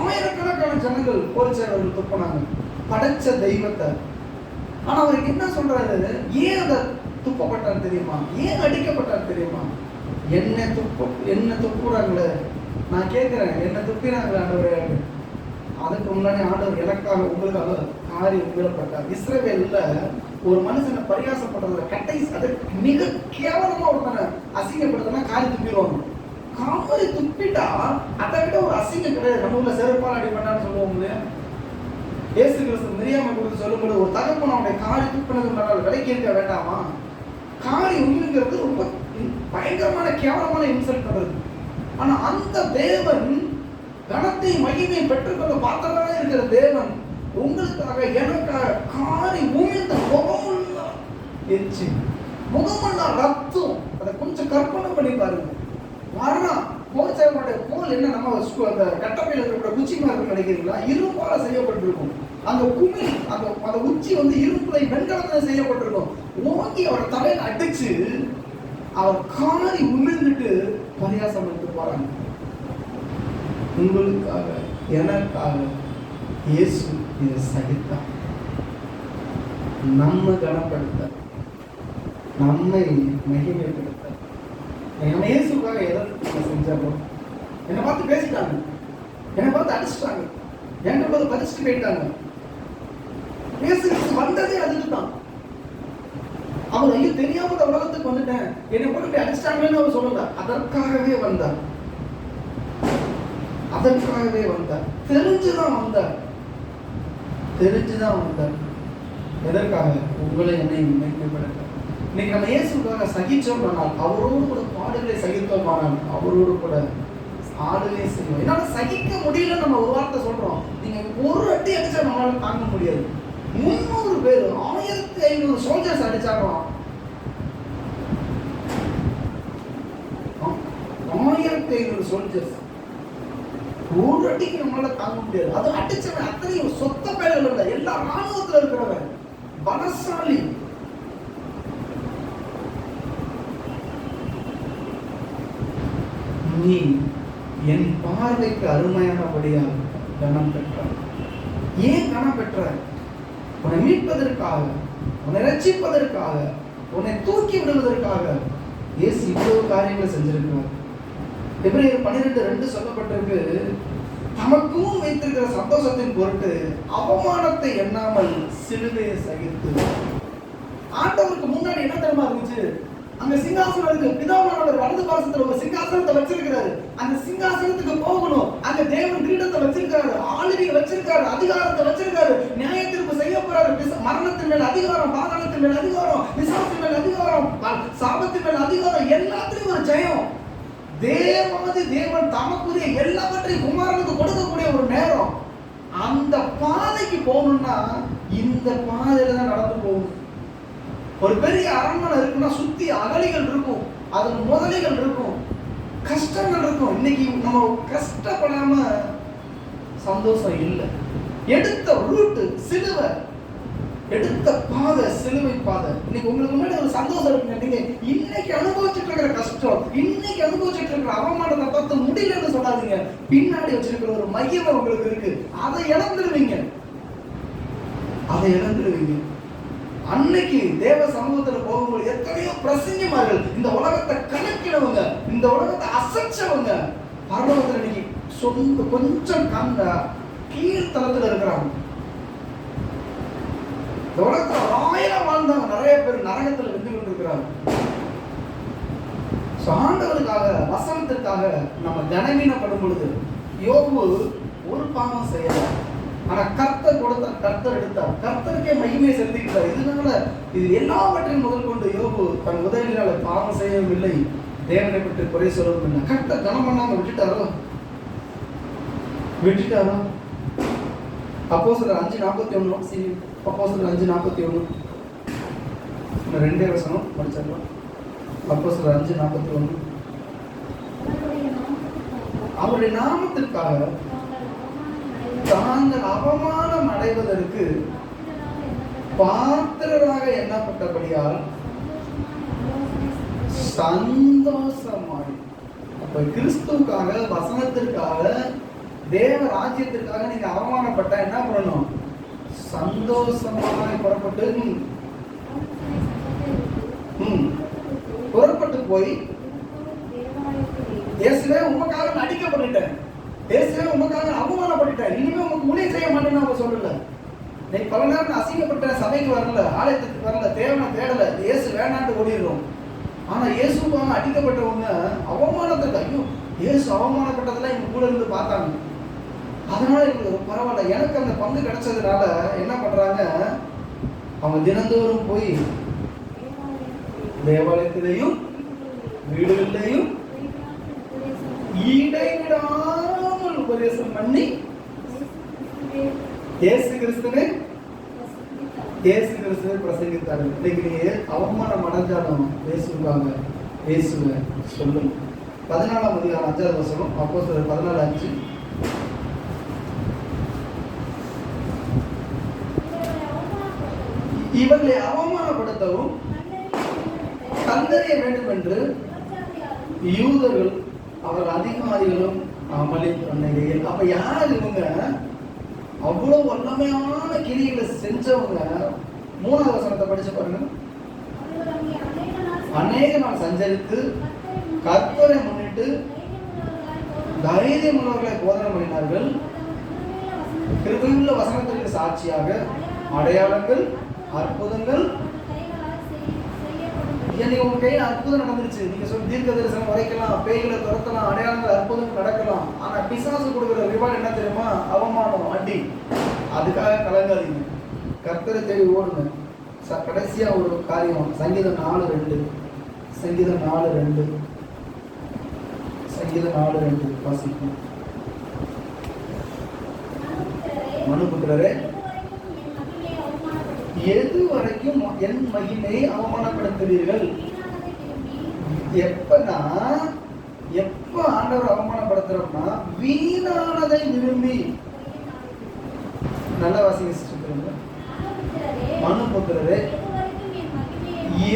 ஆயிரக்கணக்கான ஜனங்கள் போர்ச்சேவர்கள் துப்புனாங்க படைச்ச தெய்வத்தை. ஆனா அவருக்கு என்ன சொல்றாரு? ஏன் அதை துப்பப்பட்டார் தெரியுமா? ஏன் அடிக்கப்பட்டார் தெரியுமா? என்ன துப்புறாங்களே, நான் கேட்கிறேன், என்ன துப்பினாங்களே ஆண்டவரே. அதுக்கு முன்னாடி ஆண்டவர் எனக்காக உங்களுக்காக காரி உமிழப்பட்டார். இஸ்ரவேல்ல ஒரு மனுஷனை பரியாசப்படுறதுல அதை மிக கேவலமா ஒருத்தனை அசிங்கப்படுத்தினா காரி துப்பிடுவாங்க. காரி துப்பிட்டா அதை விட ஒரு அசிங்கம் கிடையாது. நம்ம ஊர்ல செருப்பால் அடி பண்ணான்னு சொல்லுவோம் இல்லையா? இயேசு கிறிஸ்து மிரியாமை குறித்து சொல்லும்போது ஒரு தகப்பன் அவனுடைய காரி துப்பினது விலைக்கு இருக்க வேண்டாமா? காரி உமிழுங்கிறது ரொம்ப பயங்கரமான கேவலமான இன்சல்ட் பண்றது. ஆனா அந்த தேவன் கனத்தை மகிமையை பெற்றுக்கொள்ள பாத்திரமாக இருக்கிற தேவன் உங்களுக்காக எனக்காக காரி உமிழ்ந்த முகமுள்ள எச்சி, முகமுள்ள ரத்தம். அதை கொஞ்சம் கற்பனை பண்ணி பாருங்க. மரணம் போர்ச்சேவனுடைய கோல் என்ன, நம்ம அந்த கட்டமையில இருக்கிற குச்சி மாதிரி நினைக்கிறீங்களா? இரும்பால செய்யப்பட்டிருக்கும். அந்த குமிழ் அந்த உச்சி இரும்புலை வெண்கலத்துல செய்யப்பட்டிருக்கும். ஓங்கி அவர் தலையில அடிச்சு அவர் காரி உமிழ்ந்துட்டு பரியாசம் எடுத்து போறாங்க. உங்களுக்காக எனக்காக இயேசு இதை சகித்தார். நம்ம கனப்படுத்த, நம்மை மகிமைப்படுத்த. நம்ம இயேசுக்காக எதை செஞ்சாரோ, என்னை பார்த்து பேசிட்டாங்க, என்னை பார்த்து அடிச்சுட்டாங்க, என்கிட்ட பார்த்து பதிச்சுட்டு போயிட்டாங்க. இயேசு வந்ததே அதுக்கு தான். அவர் ஐயோ தெரியாம இந்த உலகத்துக்கு வந்துட்டேன், என்னை போட்டு அடிச்சிட்டாங்கன்னு அவர் சொல்லல. அதற்காகவே வந்தார், அதற்காகவே வந்தார். தெரிஞ்சுதான் வந்தார். எதற்காக? உங்களை என்னை மேன்மைப்படுத்த. இன்னைக்கு நம்ம இயேசுக்காக சகிச்சோம்னால், அவரோடு கூட பாடுகளை சகித்தோமானால், அவரோடு கூட ஆடுகளை செய்வோம். என்னால சகிக்க முடியல நம்ம ஒரு வார்த்தை சொல்றோம். நீங்க ஒரு அடி அடிச்சா நம்மளால தாங்க முடியாது. 300 பேர் 1500 சோல்ஜர்ஸ் அடிச்சாங்க. 1500 சோல்ஜர்ஸ் ஒரு அடிக்கு நம்மளால தாங்க முடியாது. அது அடிச்சவன் அத்தனையும் சொத்த பேர்கள் இல்லை, எல்லா ராணுவத்தில் இருக்கிறவன் பலசாலி. நீ என் பார்வைக்கு அருமையானபடியாக கனம் பெற்றார். ஏன் கனம் பெற்றார்? உன்னை மீட்பதற்காக, உன்னை ரட்சிப்பதற்காக, உன்னை தூக்கி விடுவதற்காக இயேசு இவ்வளவு காரியங்களை செஞ்சிருக்கிறார். எபிரேயர் 12:2 சொல்லப்பட்டிருக்கு, தமக்கும் வைத்திருக்கிற சந்தோஷத்தின் பொருட்டு அவமானத்தை எண்ணாமல் சிலுவையை சகித்து. ஆண்டவருக்கு முன்னாடி என்ன தெரியுமா இருந்துச்சு? அங்க சிங்காசனம் இருக்கு. பிதாவானவர் வலது பாரசத்துல ஒரு சிங்காசனத்தை வச்சிருக்கிறாரு. அந்த சிங்காசனத்துக்கு போகணும். அந்த அங்க தேவன் கிரீடத்தை வச்சிருக்காரு, ஆளுகை வச்சிருக்காரு, அதிகாரத்தை வச்சிருக்காரு, நியாய தீர்ப்பு செய்ய போறாரு. மரணத்தின் மேல் அதிகாரம், பாதாளத்தின் மேல் அதிகாரம், பிசாசின் மேல் அதிகாரம், சாபத்தின் மேல் அதிகாரம், எல்லாத்திலையும் ஒரு ஜெயம். தேவன் தமக்குரிய எல்லாவற்றையும் குமாரனுக்கு கொடுக்கக்கூடிய ஒரு நேரம். அந்த பாதைக்கு போகணும்னா இந்த பாதையில தான் நடந்து போகணும். ஒரு பெரிய அரண்மனை இருக்குன்னா சுத்தி அகழிகள் இருக்கும், அதுல முதலைகள் இருக்கும், கஷ்டங்கள் இருக்கும். இன்னைக்கு நம்ம கஷ்டப்படாம சந்தோஷம் இல்லை. எடுத்த ரூட்டு சிலுவை, எடுத்த பாதை சிலுவை பாதை. இன்னைக்கு உங்களுக்கு முன்னாடி ஒரு சந்தோஷம் இருக்குங்க. நீங்க இன்னைக்கு அனுபவிச்சுட்டு இருக்கிற கஷ்டம், இன்னைக்கு அனுபவிச்சுட்டு இருக்கிற அவமானத்தை பார்த்து முடியலன்னு சொல்லாதீங்க. பின்னாடி வச்சிருக்கிற ஒரு மையம் உங்களுக்கு இருக்கு, அதை இழந்துருவீங்க, அதை இழந்துருவீங்க. அன்னைக்கு தேவ சமூகத்துல போகும்போது எத்தனையோ பிரசங்கமார்கள், இந்த உலகத்தை கணக்கிடவங்க, இந்த உலகத்தை அசைச்சவங்க பரலோகத்துல இன்னைக்கு சொந்த கொஞ்சம் கீழ்த்தளத்துல இருக்கிறாங்க. இந்த உலகத்துல 1000 வாழ்ந்தவங்க நிறைய பேர் நரகத்துல வென்று கொண்டிருக்கிறாங்க. ஆண்டவருக்காக வசனத்திற்காக நம்ம கனவீனப்படும் பொழுது, யோபு ஒரு பாவம் செய்யல, ஆனா கர்த்தர் கொடுத்த, கர்த்தர் எடுத்தார், கர்த்தருக்கே மகிமையை செலுத்திக்கிறார். இதனால இது எல்லாவற்றையும் முதல் கொண்டு யோபு தன் உதவியால பாவம் செய்யவில்லை, தேவனை பற்றி குறை சொல்லவும் இல்லை. கர்த்தர் கனம் பண்ணாம விட்டுட்டாரோ? அப்போஸ்தலர் 5:41, அப்போஸ்தலர் 5:41 2 வசனம் படிச்சிடலாம். அப்போஸ்தலர் 5:41 அவருடைய நாமத்திற்காக தாங்கள் அவமானம் அடைவதற்கு பாத்திரராக எண்ணப்பட்டபடியால் சந்தோஷமாய். அப்ப கிறிஸ்துவுக்காக, வசனத்திற்காக, தேவ ராஜ்யத்திற்காக நீங்க அவமானப்பட்ட என்ன பண்ணணும்? சந்தோஷமாய் புறப்பட்டு போய் இயேசுவே உமக்காக அடிக்கப்பட்டுட்டேன், இயேசுவே உமக்காக அவமானப்பட்டுட்டேன், இனிமே உங்களுக்கு ஊழியம் செய்ய மாட்டேன்னு அவங்க சொல்லல. நீ பல நேரம் அசிங்கப்பட்ட, சபைக்கு வரல, ஆலயத்துக்கு வரல, தேவனை தேடல, இயேசு வேணான்னு ஓடிடுறோம். ஆனா இயேசுவாக அடிக்கப்பட்டவங்க அவமானத்துக்கு, ஐயோ இயேசு அவமானப்பட்டதெல்லாம் எங்க கூட இருந்து பார்த்தாங்க. அதனால எங்களுக்கு பரவாயில்ல, எனக்கு அந்த பங்கு கிடைச்சதுனால என்ன பண்றாங்க, அவங்க தினந்தோறும் போய் தேவாலயத்திலையும் வீடுகளிலையும் இடைவிடாமல் உபதேசம் பண்ணி இயேசு கிறிஸ்துவை பிரசங்கித்தார்கள். இன்னைக்கு நீ அவமானம் அடைஞ்சாலும் பேசுவாங்க, பேசுவ சொல்லும். 14ஆம் அதிகாரம் 5வது வசனம், அப்போஸ்தலர் 14:5. இவர்களை அவமானப்படுத்தவும் கண்டறிய வேண்டும் என்று யூதர்கள் அவர் அதிகாரிகளும் அமளித்து வந்தீர்கள். அப்ப யார் இவங்க? அவ்வளவு வல்லமையான கிரிகளை செஞ்சவங்க. 3வது வசனத்தை படிச்சு பாருங்க. அநேக நாள் சஞ்சரித்து கர்த்தரை முன்னிட்டு தைரியமுள்ளவர்களை போதனை பண்ணினார்கள். கிருபையுள்ள வசனத்திற்கு சாட்சியாக அடையாளங்கள், அற்புதங்கள். நீங்க உங்க கையில அற்புதம் நடந்துருச்சு, நீங்க சொல்லி தீர்க்க தரிசனம் வரைக்கலாம், பேய்களை துரத்தலாம், அடையாளங்கள், அற்புதங்கள் நடக்கலாம். ஆனா பிசாசு கொடுக்குற ரிவார்டு என்ன தெரியுமா? அவமானம், அடி. அதுக்காக கலங்காதீங்க, கர்த்தரை தேடி ஓடுங்க. கடைசியா ஒரு காரியம், சங்கீதம் 4:2, சங்கீதம் 4:2 வாசிக்கும். மனுபுத்திரரே, எது வரைக்கும் என் மகிமையை அவமானப்படுத்துவீர்கள்? எப்ப ஆண்டவர் அவமானப்படுத்துறோம்னா வீணானதை விரும்பி. நல்ல வாசிங்க சிஸ்டர். மனுபுத்திரரே,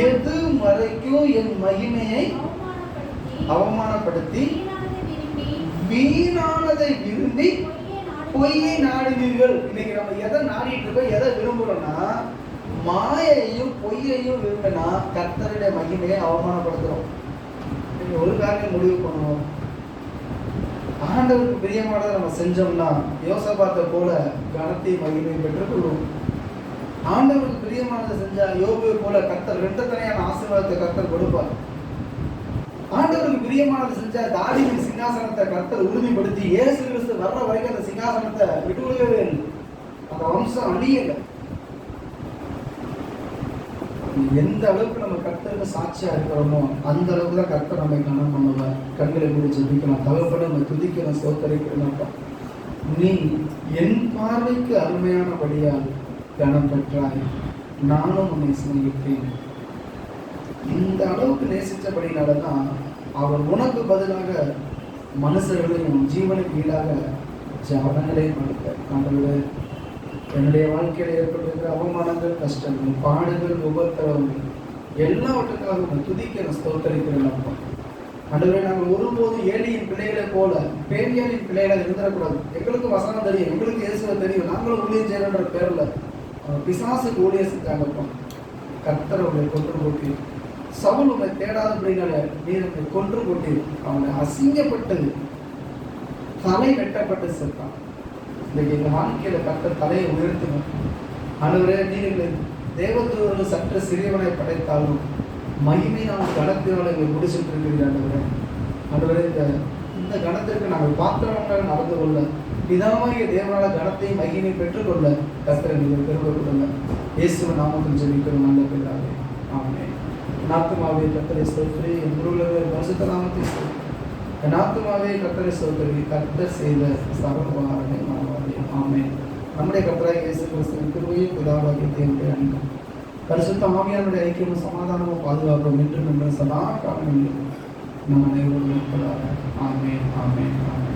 எது வரைக்கும் என் மகிமையை அவமானப்படுத்தி வீணானதை விரும்பி பொய்யை நாடுவீர்கள். இன்னைக்கு நம்ம எதை நாடிட்டு இருக்கோம், எதை விரும்புறோம்னா மாயையும் பொய்யையும் விரும்பினா கர்த்தருடைய மகிமையை அவமானப்படுத்துறோம். ஒரு காரியம் முடிவு பண்ணுவோம், ஆண்டவருக்கு பிரியமானதை நம்ம செஞ்சோம்னா யோசபாத்தை போல கனத்தை மகிமையை பெற்றுக்கொள்வோம். ஆண்டவருக்கு பிரியமானதை செஞ்சா யோபுவை போல கர்த்தர் 2 தனியான ஆசீர்வாதத்தை கர்த்தர் கொடுப்பார். ஆண்டவருக்கு பிரியமானது செஞ்சா தாவீதின் சிங்காசனத்தை கர்த்தர் உறுதிப்படுத்தி இயேசு கிறிஸ்து வர்ற வரைக்கும் அந்த சிங்காசனத்தை விட்டு விடவே இல்லை. அந்த வம்சம் அழியலை. எந்த அளவுக்கு நம்ம கர்த்தருக்கு சாட்சியா இருக்கிறோமோ அந்த அளவுக்கு தான் கர்த்தர் நம்மை கனம் பண்ணுவார். கண்களை மூடி ஜெபிக்கலாம். தகப்பனே நம்ம துதிக்கிறோம், ஸ்தோத்திரிக்கிறோம்ப்பா. நீ என் பார்வைக்கு அருமையானபடியால் கனம் பெற்றாய், நானும் உன்னை சிநேகித்தேன். இந்த அளவுக்கு நேசித்தபடினாலதான் அவர் உனக்கு பதிலாக மனுஷர்களையும் ஜீவனுக்கு ஈடாக ஜனங்களையும் கொடுத்தார். என்னுடைய வாழ்க்கையில் ஏற்பட்டிருக்கிற அவமானங்கள், கஷ்டங்கள், பாடுகள், உபத்திரவங்கள் எல்லாவற்றுக்காக துதிக்கிற ஸ்தோத்தரிக்கிறோம். ஆண்டவரே, நாங்கள் ஒருபோது ஏழையின் பிள்ளைகளை போல பேரியாளின் பிள்ளைகளை இருந்துடக்கூடாது. எங்களுக்கு வசனம் தெரியும், எங்களுக்கு இயேசுவை தெரியும், நாங்களும் ஊழியம் செய்யணுன்ற பேர்ல பிசாசுக்கு ஊழியம் செஞ்சாங்கப்பா. கர்த்தர் அவங்களை கொன்று போட்டீர். சவுல் உங்களை தேடாதபடினால நீர் அவனை கொன்று போட்டீர். அவனை அசிங்கப்பட்டது, தலை வெட்டப்பட்டு செத்தான். இன்னைக்கு எங்கள் வாழ்க்கையில கர்த்தர் தலையை உயர்த்தணும். ஆண்டவரே, நீங்கள் தேவதூதர்கள் சற்று சிறியவனை படைத்தாலும் மகிமையான கணத்தினால எங்களை முடிச்சுட்டு இருக்கிறீர்கள். ஆண்டவரே, இந்த கணத்திற்கு நாங்கள் பாத்திரமாக நடந்து கொள்ள, பிதாவாகிய தேவனால கணத்தையும் மகிமையை பெற்றுக்கொள்ள கர்த்தரை நீங்கள் பெருமைப்படுங்க. இயேசுவின் நாமத்தில் ஜெபிக்கிறோம் நல்ல பிதாவே. ஆமென். என் ஆத்துமாவே கர்த்தரை ஸ்தோத்திரி, என் குருவிலே பரிசுத்த நாமத்தை ஸ்தோத்திரி. என் ஆத்துமாவே கர்த்தரை ஸ்தோத்திரி, கர்த்தர் செய்த சகல உபகாரங்களை மறவாதே. ஆமென். நம்முடைய கர்த்தராகிய இயேசு கிறிஸ்துவின் கிருபையும் பிதாவாகிய தேவனுடைய அன்பும் பரிசுத்த ஆவியானுடைய ஐக்கியமும் சமாதானமும் பாதுகாப்பும் என்று நம்ம சதா காலம் நம்ம அனைவரும் இருப்பதாக. ஆமென், ஆமென், ஆமென்.